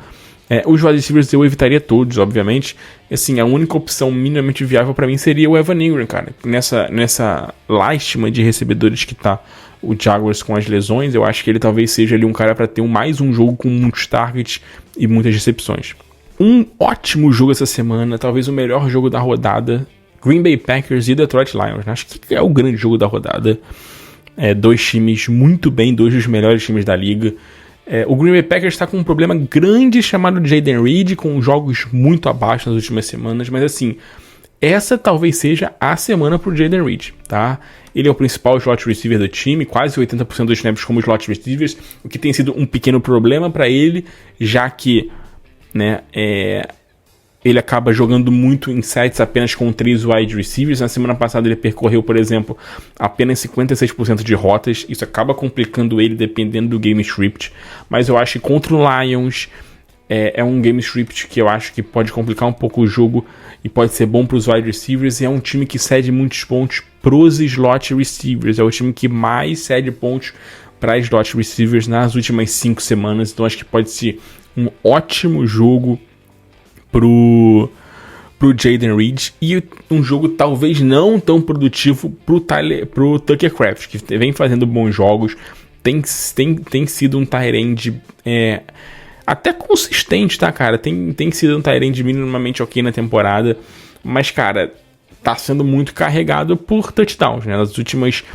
Os wide receivers eu evitaria todos, obviamente. Assim, a única opção minimamente viável pra mim seria o Evan Engram, cara. Nessa lástima de recebedores que tá o Jaguars com as lesões, eu acho que ele talvez seja ali um cara pra ter mais um jogo com muitos targets e muitas recepções. Um ótimo jogo essa semana, talvez o melhor jogo da rodada, Green Bay Packers e Detroit Lions. Acho que é o grande jogo da rodada. Dois times muito bem, dois dos melhores times da liga. O Green Bay Packers está com um problema grande chamado Jaden Reed, com jogos muito abaixo nas últimas semanas, mas assim, essa talvez seja a semana pro Jaden Reed, tá? Ele é o principal slot receiver do time, quase 80% dos snaps como slot receivers, o que tem sido um pequeno problema para ele, já que, né, ele acaba jogando muito em sets apenas com 3 wide receivers. Na semana passada ele percorreu, por exemplo, apenas 56% de rotas. Isso acaba complicando ele dependendo do game script. Mas eu acho que contra o Lions é um game script que eu acho que pode complicar um pouco o jogo e pode ser bom para os wide receivers. E é um time que cede muitos pontos pros slot receivers. É o time que mais cede pontos para slot receivers nas últimas 5 semanas. Então acho que pode ser um ótimo jogo pro Jaden Reed e um jogo talvez não tão produtivo pro Tucker Kraft, que vem fazendo bons jogos, tem sido um tight end até consistente, tá, cara? Tem sido um tight end minimamente ok na temporada, mas, cara, tá sendo muito carregado por touchdowns, né? Nas últimas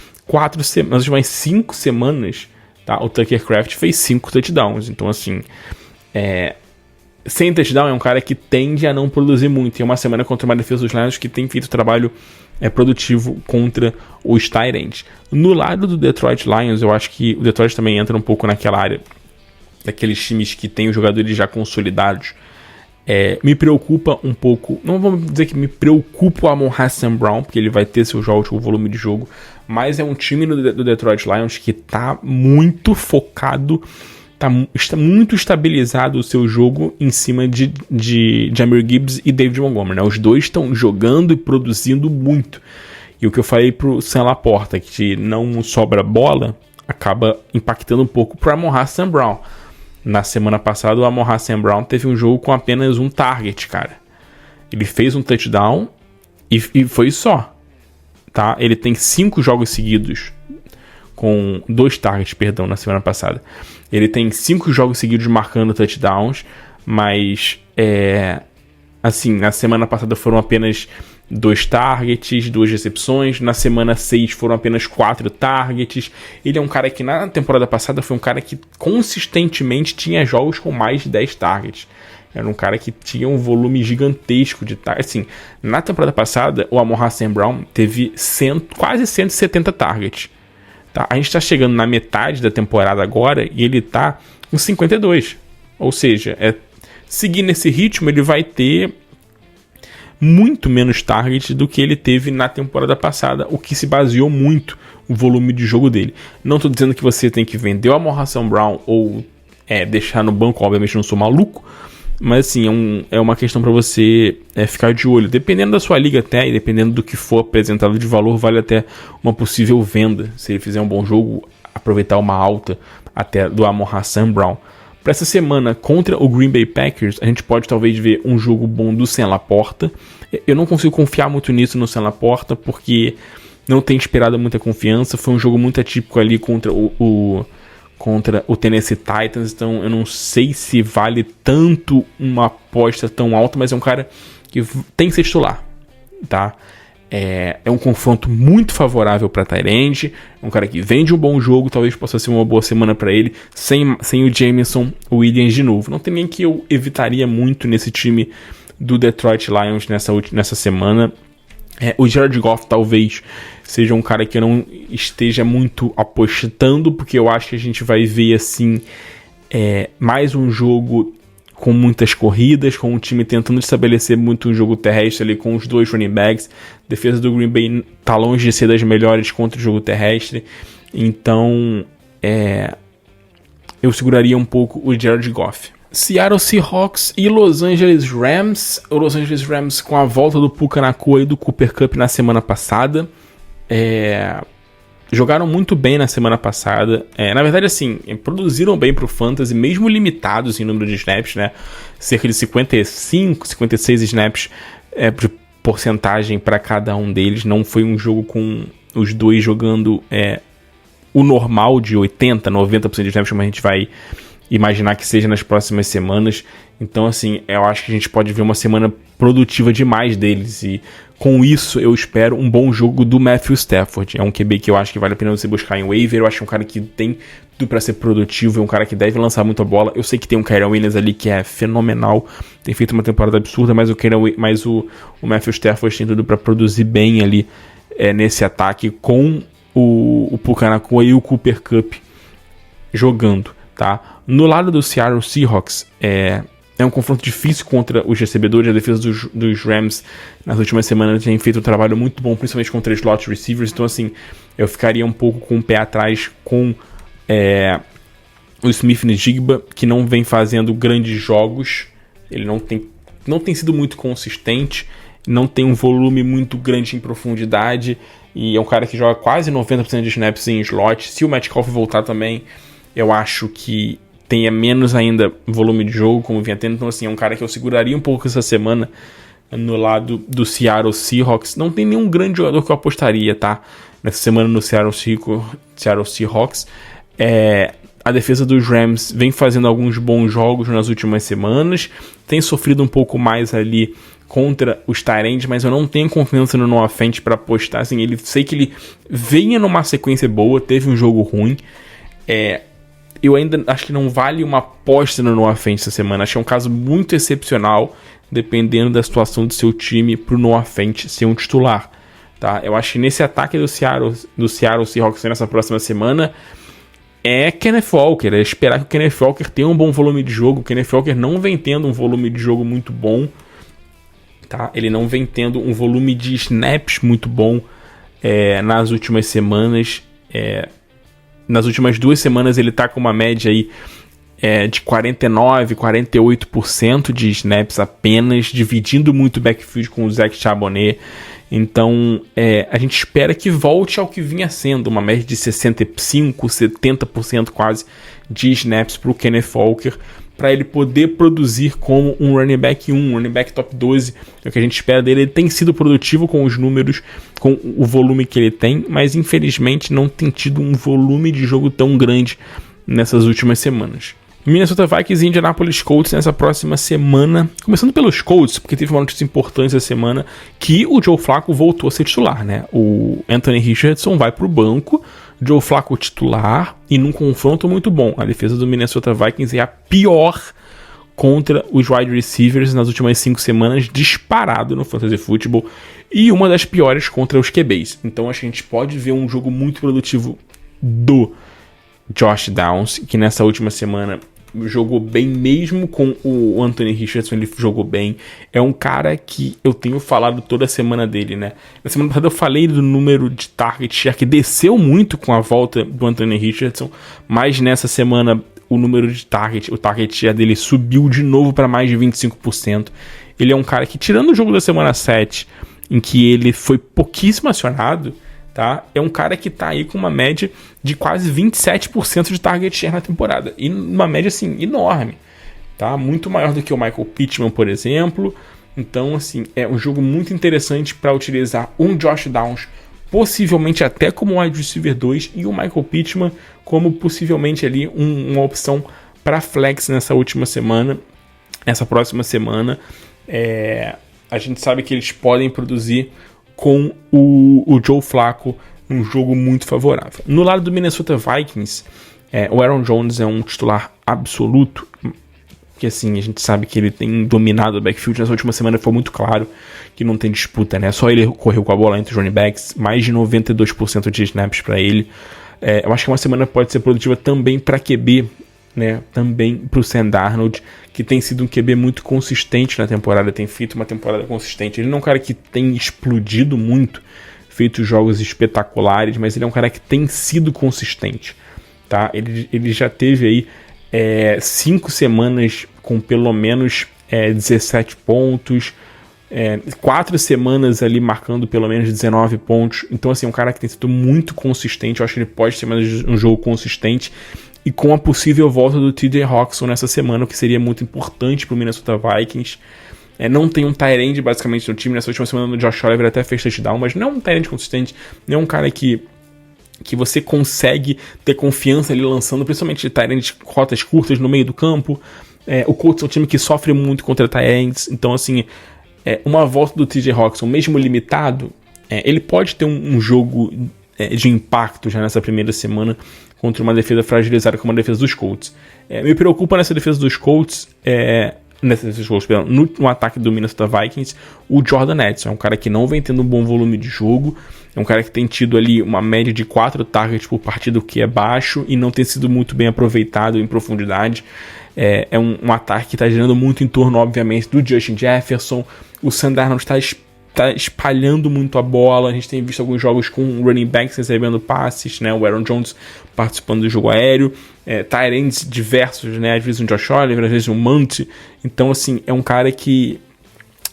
5 semanas, tá? O Tucker Kraft fez 5 touchdowns, então, assim, sem touchdown é um cara que tende a não produzir muito. E é uma semana contra uma defesa dos Lions que tem feito trabalho produtivo contra os tight ends. No lado do Detroit Lions, eu acho que o Detroit também entra um pouco naquela área daqueles times que tem os jogadores já consolidados. Me preocupa um pouco, não vamos dizer que me preocupa o Amon-Ra St. Brown, porque ele vai ter seu volume de jogo, mas é um time do Detroit Lions que está muito focado, está muito estabilizado o seu jogo em cima de Jahmyr Gibbs e David Montgomery, né? Os dois estão jogando e produzindo muito. E o que eu falei pro Sam Laporta, que não sobra bola, acaba impactando um pouco pro Amon-Ra St. Brown. Na semana passada, o Amon-Ra St. Brown teve um jogo com apenas um target, cara. Ele fez um touchdown e foi só. Tá? Ele tem 5 jogos seguidos com 2 targets, perdão, na semana passada. Ele tem 5 jogos seguidos marcando touchdowns, mas assim, na semana passada foram apenas 2 targets, 2 recepções. Na semana 6 foram apenas 4 targets. Ele é um cara que na temporada passada foi um cara que consistentemente tinha jogos com mais de 10 targets. Era um cara que tinha um volume gigantesco de targets. Assim, na temporada passada, o Amon-Ra St. Brown teve quase 170 targets. Tá? A gente está chegando na metade da temporada agora e ele está com 52. Ou seja, seguindo esse ritmo, ele vai ter muito menos targets do que ele teve na temporada passada, o que se baseou muito o volume de jogo dele. Não estou dizendo que você tem que vender o Amon-Ra St. Brown ou deixar no banco, obviamente não sou maluco, mas assim, é uma questão para você ficar de olho. Dependendo da sua liga até, e dependendo do que for apresentado de valor, vale até uma possível venda. Se ele fizer um bom jogo, aproveitar uma alta até do Amon-Ra St. Brown. Para essa semana, contra o Green Bay Packers, a gente pode talvez ver um jogo bom do Sam Laporta. Eu não consigo confiar muito nisso no Sam Laporta, porque não tenho esperado muita confiança. Foi um jogo muito atípico ali contra o Tennessee Titans, então eu não sei se vale tanto uma aposta tão alta, mas é um cara que tem que ser titular, tá? É um confronto muito favorável para tight end, é um cara que vem de um bom jogo, talvez possa ser uma boa semana para ele, sem o Jameson Williams de novo. Não tem nem que eu evitaria muito nesse time do Detroit Lions nessa semana. O Jared Goff talvez seja um cara que eu não esteja muito apostando, porque eu acho que a gente vai ver assim mais um jogo com muitas corridas, com o time tentando estabelecer muito um jogo terrestre ali com os 2 running backs. A defesa do Green Bay tá longe de ser das melhores contra o jogo terrestre, então eu seguraria um pouco o Jared Goff. Seattle Seahawks e Los Angeles Rams. O Los Angeles Rams com a volta do Puka Nacua e do Cooper Kupp na semana passada. jogaram muito bem na semana passada. Na verdade, assim, produziram bem pro Fantasy, mesmo limitados em número de snaps, né? Cerca de 55, 56 snaps de porcentagem para cada um deles. Não foi um jogo com os dois jogando o normal de 80, 90% de snaps, como a gente vai imaginar que seja nas próximas semanas. Então, assim, eu acho que a gente pode ver uma semana produtiva demais deles, e com isso eu espero um bom jogo do Matthew Stafford. É um QB que eu acho que vale a pena você buscar em waiver. Eu acho que é um cara que tem tudo para ser produtivo, é um cara que deve lançar muita bola. Eu sei que tem um Kyren Williams ali que é fenomenal, tem feito uma temporada absurda, mas o Matthew Stafford tem tudo para produzir bem ali nesse ataque, com o Puka Nacua e o Cooper Kupp jogando, tá? No lado do Seattle Seahawks, é um confronto difícil contra os recebedores. A defesa dos Rams nas últimas semanas tem feito um trabalho muito bom, principalmente contra slot receivers. Então, assim, eu ficaria um pouco com o pé atrás com o Smith-Njigba, que não vem fazendo grandes jogos. Ele não tem sido muito consistente, não tem um volume muito grande em profundidade, e é um cara que joga quase 90% de snaps em slot. Se o Metcalf voltar também, eu acho que tenha menos ainda volume de jogo, como vinha tendo. Então, assim, é um cara que eu seguraria um pouco essa semana no lado do Seattle Seahawks. Não tem nenhum grande jogador que eu apostaria, tá? Nessa semana no Seattle Seahawks. A defesa dos Rams vem fazendo alguns bons jogos nas últimas semanas. Tem sofrido um pouco mais ali contra os Tyrants, mas eu não tenho confiança no Noah Fant para apostar. Assim, sei que ele venha numa sequência boa, teve um jogo ruim. Eu ainda acho que não vale uma aposta no Noah Fant essa semana. Acho que é um caso muito excepcional, dependendo da situação do seu time, para o Noah Fant ser um titular, tá? Eu acho que nesse ataque do Seattle Seahawks nessa próxima semana Kenneth Walker. É esperar que o Kenneth Walker tenha um bom volume de jogo. O Kenneth Walker não vem tendo um volume de jogo muito bom, tá? Ele não vem tendo um volume de snaps muito bom nas últimas semanas. Nas últimas 2 semanas ele tá com uma média aí de 49%, 48% de snaps apenas, dividindo muito o backfield com o Zach Charbonnet. Então a gente espera que volte ao que vinha sendo, uma média de 65%, 70% quase de snaps para o Kenneth Walker, para ele poder produzir como um running back 1, um running back top 12, é o que a gente espera dele. Ele tem sido produtivo com os números, com o volume que ele tem, mas infelizmente não tem tido um volume de jogo tão grande nessas últimas semanas. Minnesota Vikings e Indianapolis Colts nessa próxima semana. Começando pelos Colts, porque teve uma notícia importante essa semana, que o Joe Flacco voltou a ser titular, né? O Anthony Richardson vai pro banco, Joe Flacco titular, e num confronto muito bom. A defesa do Minnesota Vikings é a pior contra os wide receivers nas últimas 5 semanas, disparado no Fantasy Football, e uma das piores contra os QBs. Então acho que a gente pode ver um jogo muito produtivo do Josh Downs, que nessa última semana jogou bem, mesmo com o Anthony Richardson, ele jogou bem. É um cara que eu tenho falado toda semana dele, né? Na semana passada eu falei do número de target share que desceu muito com a volta do Anthony Richardson, mas nessa semana o número de o target share dele subiu de novo para mais de 25%. Ele é um cara que, tirando o jogo da semana 7, em que ele foi pouquíssimo acionado, tá? É um cara que tá aí com uma média de quase 27% de target share na temporada. E uma média, assim, enorme, tá? Muito maior do que o Michael Pittman, por exemplo. Então, assim, é um jogo muito interessante para utilizar um Josh Downs, possivelmente até como wide receiver 2, e o Michael Pittman como possivelmente ali uma opção para flex nessa próxima semana. A gente sabe que eles podem produzir com o Joe Flacco num jogo muito favorável. No lado do Minnesota Vikings, o Aaron Jones é um titular absoluto, que assim, a gente sabe que ele tem dominado o backfield. Nessa última semana foi muito claro que não tem disputa, né? Só ele correu com a bola entre os running backs, mais de 92% de snaps para ele. Eu acho que uma semana pode ser produtiva também para QB, né? Também para o Sam Darnold, que tem sido um QB muito consistente na temporada, tem feito uma temporada consistente. Ele não é um cara que tem explodido muito, feito jogos espetaculares, mas ele é um cara que tem sido consistente, tá? Ele já teve aí 5 semanas com pelo menos 17 pontos, 4 semanas ali marcando pelo menos 19 pontos. Então, assim, é um cara que tem sido muito consistente. Eu acho que ele pode ser mais um jogo consistente. E com a possível volta do TJ Hawkinson nessa semana, o que seria muito importante para o Minnesota Vikings. Não tem um tight end basicamente no time. Nessa última semana o Josh Oliver até fez touchdown, mas não é um tight end consistente. Não é um cara que você consegue ter confiança ali lançando, principalmente de tight end, rotas curtas no meio do campo. O Colts é um time que sofre muito contra tight ends. Então, assim, uma volta do TJ Hawkinson, mesmo limitado, ele pode ter um jogo de impacto já nessa primeira semana contra uma defesa fragilizada como a defesa dos Colts. Me preocupa nessa defesa dos Colts, no ataque do Minnesota Vikings, o Jordan Edson. É um cara que não vem tendo um bom volume de jogo, é um cara que tem tido ali uma média de 4 targets por partida, o que é baixo, e não tem sido muito bem aproveitado em profundidade. É um ataque que está gerando muito em torno, obviamente, do Justin Jefferson. O Sam Darnold está espalhando muito a bola. A gente tem visto alguns jogos com running backs recebendo passes, né? O Aaron Jones participando do jogo aéreo. Tight ends diversos, né? Às vezes um Josh Oliver, às vezes um Munty. Então, assim, é um cara que...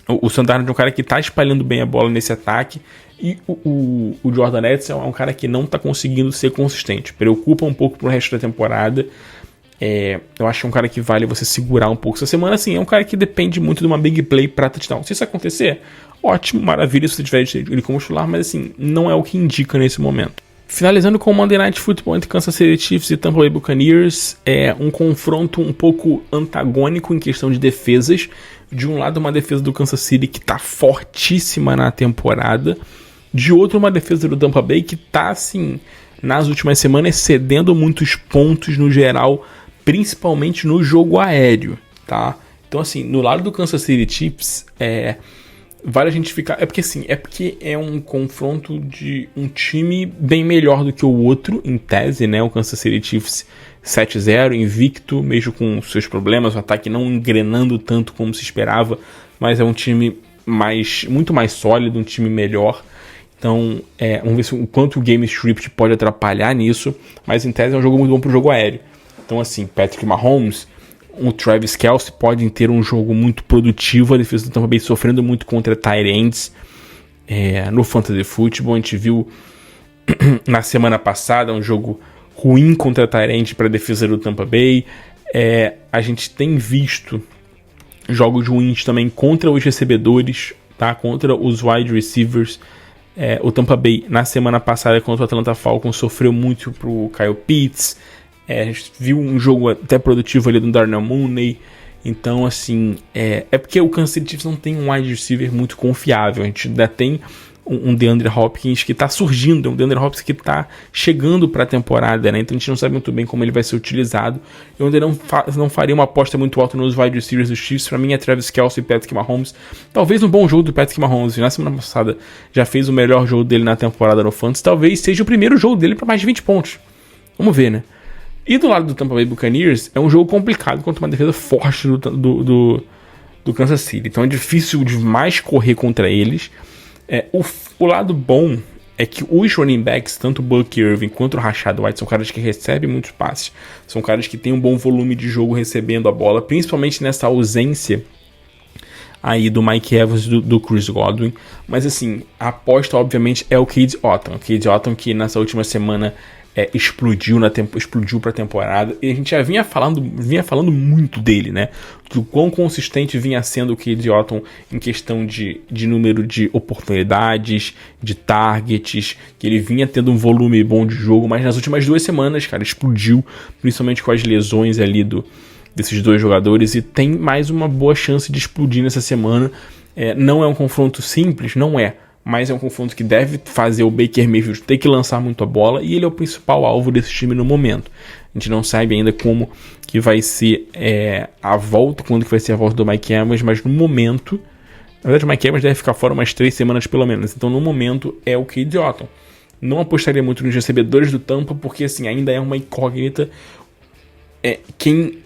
O Sam Darnold é um cara que está espalhando bem a bola nesse ataque. E o Jordan Edson é um cara que não está conseguindo ser consistente. Preocupa um pouco pro resto da temporada. Eu acho que é um cara que vale você segurar um pouco essa semana. Assim, é um cara que depende muito de uma big play pra touchdown. Se isso acontecer, ótimo, maravilha se você tiver ele como titular, mas assim, não é o que indica nesse momento. Finalizando com o Monday Night Football entre Kansas City Chiefs e Tampa Bay Buccaneers, um confronto um pouco antagônico em questão de defesas. De um lado, uma defesa do Kansas City que tá fortíssima na temporada. De outro, uma defesa do Tampa Bay que tá, assim, nas últimas semanas cedendo muitos pontos no geral, principalmente no jogo aéreo, tá? Então, assim, no lado do Kansas City Chiefs, vale a gente ficar... porque é um confronto de um time bem melhor do que o outro, em tese, né? O Kansas City Chiefs 7-0, invicto, mesmo com seus problemas, o ataque não engrenando tanto como se esperava, mas é um time muito mais sólido, um time melhor. Então, vamos ver o quanto o game script pode atrapalhar nisso, mas em tese é um jogo muito bom pro jogo aéreo. Então, assim, Patrick Mahomes, o Travis Kelce podem ter um jogo muito produtivo. A defesa do Tampa Bay sofrendo muito contra tight ends no Fantasy Football. A gente viu na semana passada um jogo ruim contra tight end para a defesa do Tampa Bay. A gente tem visto jogos ruins também contra os recebedores, tá? Contra os wide receivers. O Tampa Bay, na semana passada contra o Atlanta Falcons, sofreu muito pro Kyle Pitts. A gente viu um jogo até produtivo ali do Darnell Mooney. Então, assim, porque o Kansas City Chiefs não tem um wide receiver muito confiável. A gente ainda tem um DeAndre Hopkins que está surgindo, um DeAndre Hopkins que está chegando para a temporada, né? Então a gente não sabe muito bem como ele vai ser utilizado. Eu ainda não faria uma aposta muito alta nos wide receivers dos Chiefs. Para mim é Travis Kelce e Patrick Mahomes. Talvez um bom jogo do Patrick Mahomes. Na semana passada já fez o melhor jogo dele na temporada no Fantasy. Talvez seja o primeiro jogo dele para mais de 20 pontos. Vamos ver, né? E do lado do Tampa Bay Buccaneers, é um jogo complicado contra uma defesa forte do Kansas City. Então é difícil demais correr contra eles. O lado bom é que os running backs, tanto o Buck Irving quanto o Rashad White, são caras que recebem muitos passes. São caras que têm um bom volume de jogo recebendo a bola, principalmente nessa ausência aí do Mike Evans e do Chris Godwin. Mas assim, a aposta obviamente é o Cade Otton. O Cade Otton que nessa última semana explodiu para a temporada, e a gente já vinha falando muito dele, né? Do quão consistente vinha sendo o Cade Otton em questão de número de oportunidades, de targets, que ele vinha tendo um volume bom de jogo, mas nas últimas 2 semanas, cara, explodiu, principalmente com as lesões ali desses 2 jogadores, e tem mais uma boa chance de explodir nessa semana. Não é um confronto simples, não é, mas é um confronto que deve fazer o Baker Mayfield ter que lançar muito a bola, e ele é o principal alvo desse time no momento. A gente não sabe ainda como que vai ser a volta, quando que vai ser a volta do Mike Evans, mas no momento, na verdade o Mike Evans deve ficar fora umas 3 semanas pelo menos, então no momento é o Cade Otton. Não apostaria muito nos recebedores do Tampa, porque assim, ainda é uma incógnita quem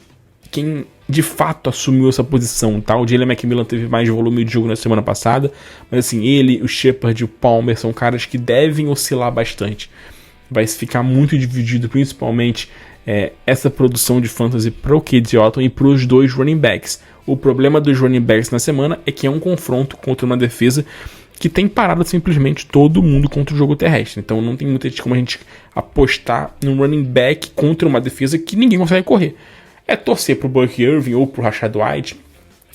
de fato assumiu essa posição, tá? O Jalen McMillan teve mais volume de jogo na semana passada, mas assim, ele, o Shepard e o Palmer são caras que devem oscilar bastante. Vai ficar muito dividido, principalmente essa produção de fantasy pro Cade Otton e pros 2 running backs. O problema dos running backs na semana é que é um confronto contra uma defesa que tem parado simplesmente todo mundo contra o jogo terrestre. Então não tem muita como a gente apostar num running back contra uma defesa que ninguém consegue correr. É torcer pro Buck Irving ou pro Rachaad White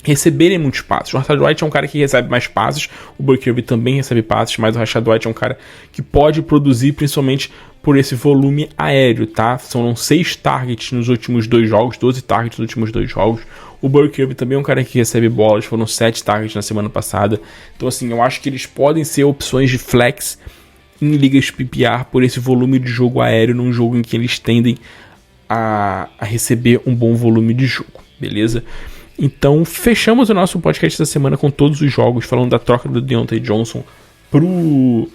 receberem muitos passes. O Rachaad White é um cara que recebe mais passes, o Buck Irving também recebe passes, mas o Rachaad White é um cara que pode produzir principalmente por esse volume aéreo, tá? São 6 targets nos últimos 2 jogos, 12 targets nos últimos 2 jogos. O Buck Irving também é um cara que recebe bolas, foram 7 targets na semana passada. Então assim, eu acho que eles podem ser opções de flex em ligas PPR por esse volume de jogo aéreo, num jogo em que eles tendem a receber um bom volume de jogo, beleza? Então, fechamos o nosso podcast essa semana com todos os jogos, falando da troca do Deontay Johnson pro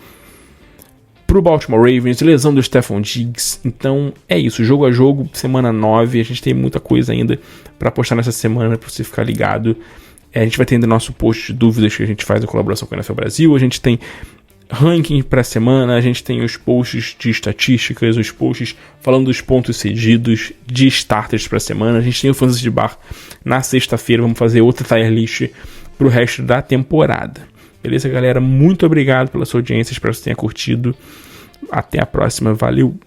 Baltimore Ravens, lesão do Stephon Diggs. Então, é isso, jogo a jogo, semana 9, a gente tem muita coisa ainda para postar nessa semana, para você ficar ligado. A gente vai ter ainda nosso post de dúvidas que a gente faz em colaboração com a NFL Brasil, a gente tem ranking para a semana, a gente tem os posts de estatísticas, os posts falando dos pontos cedidos, de starters para a semana, a gente tem o Fantasy de Bar na sexta-feira, vamos fazer outra tier list para o resto da temporada. Beleza, galera? Muito obrigado pela sua audiência, espero que você tenha curtido. Até a próxima, valeu!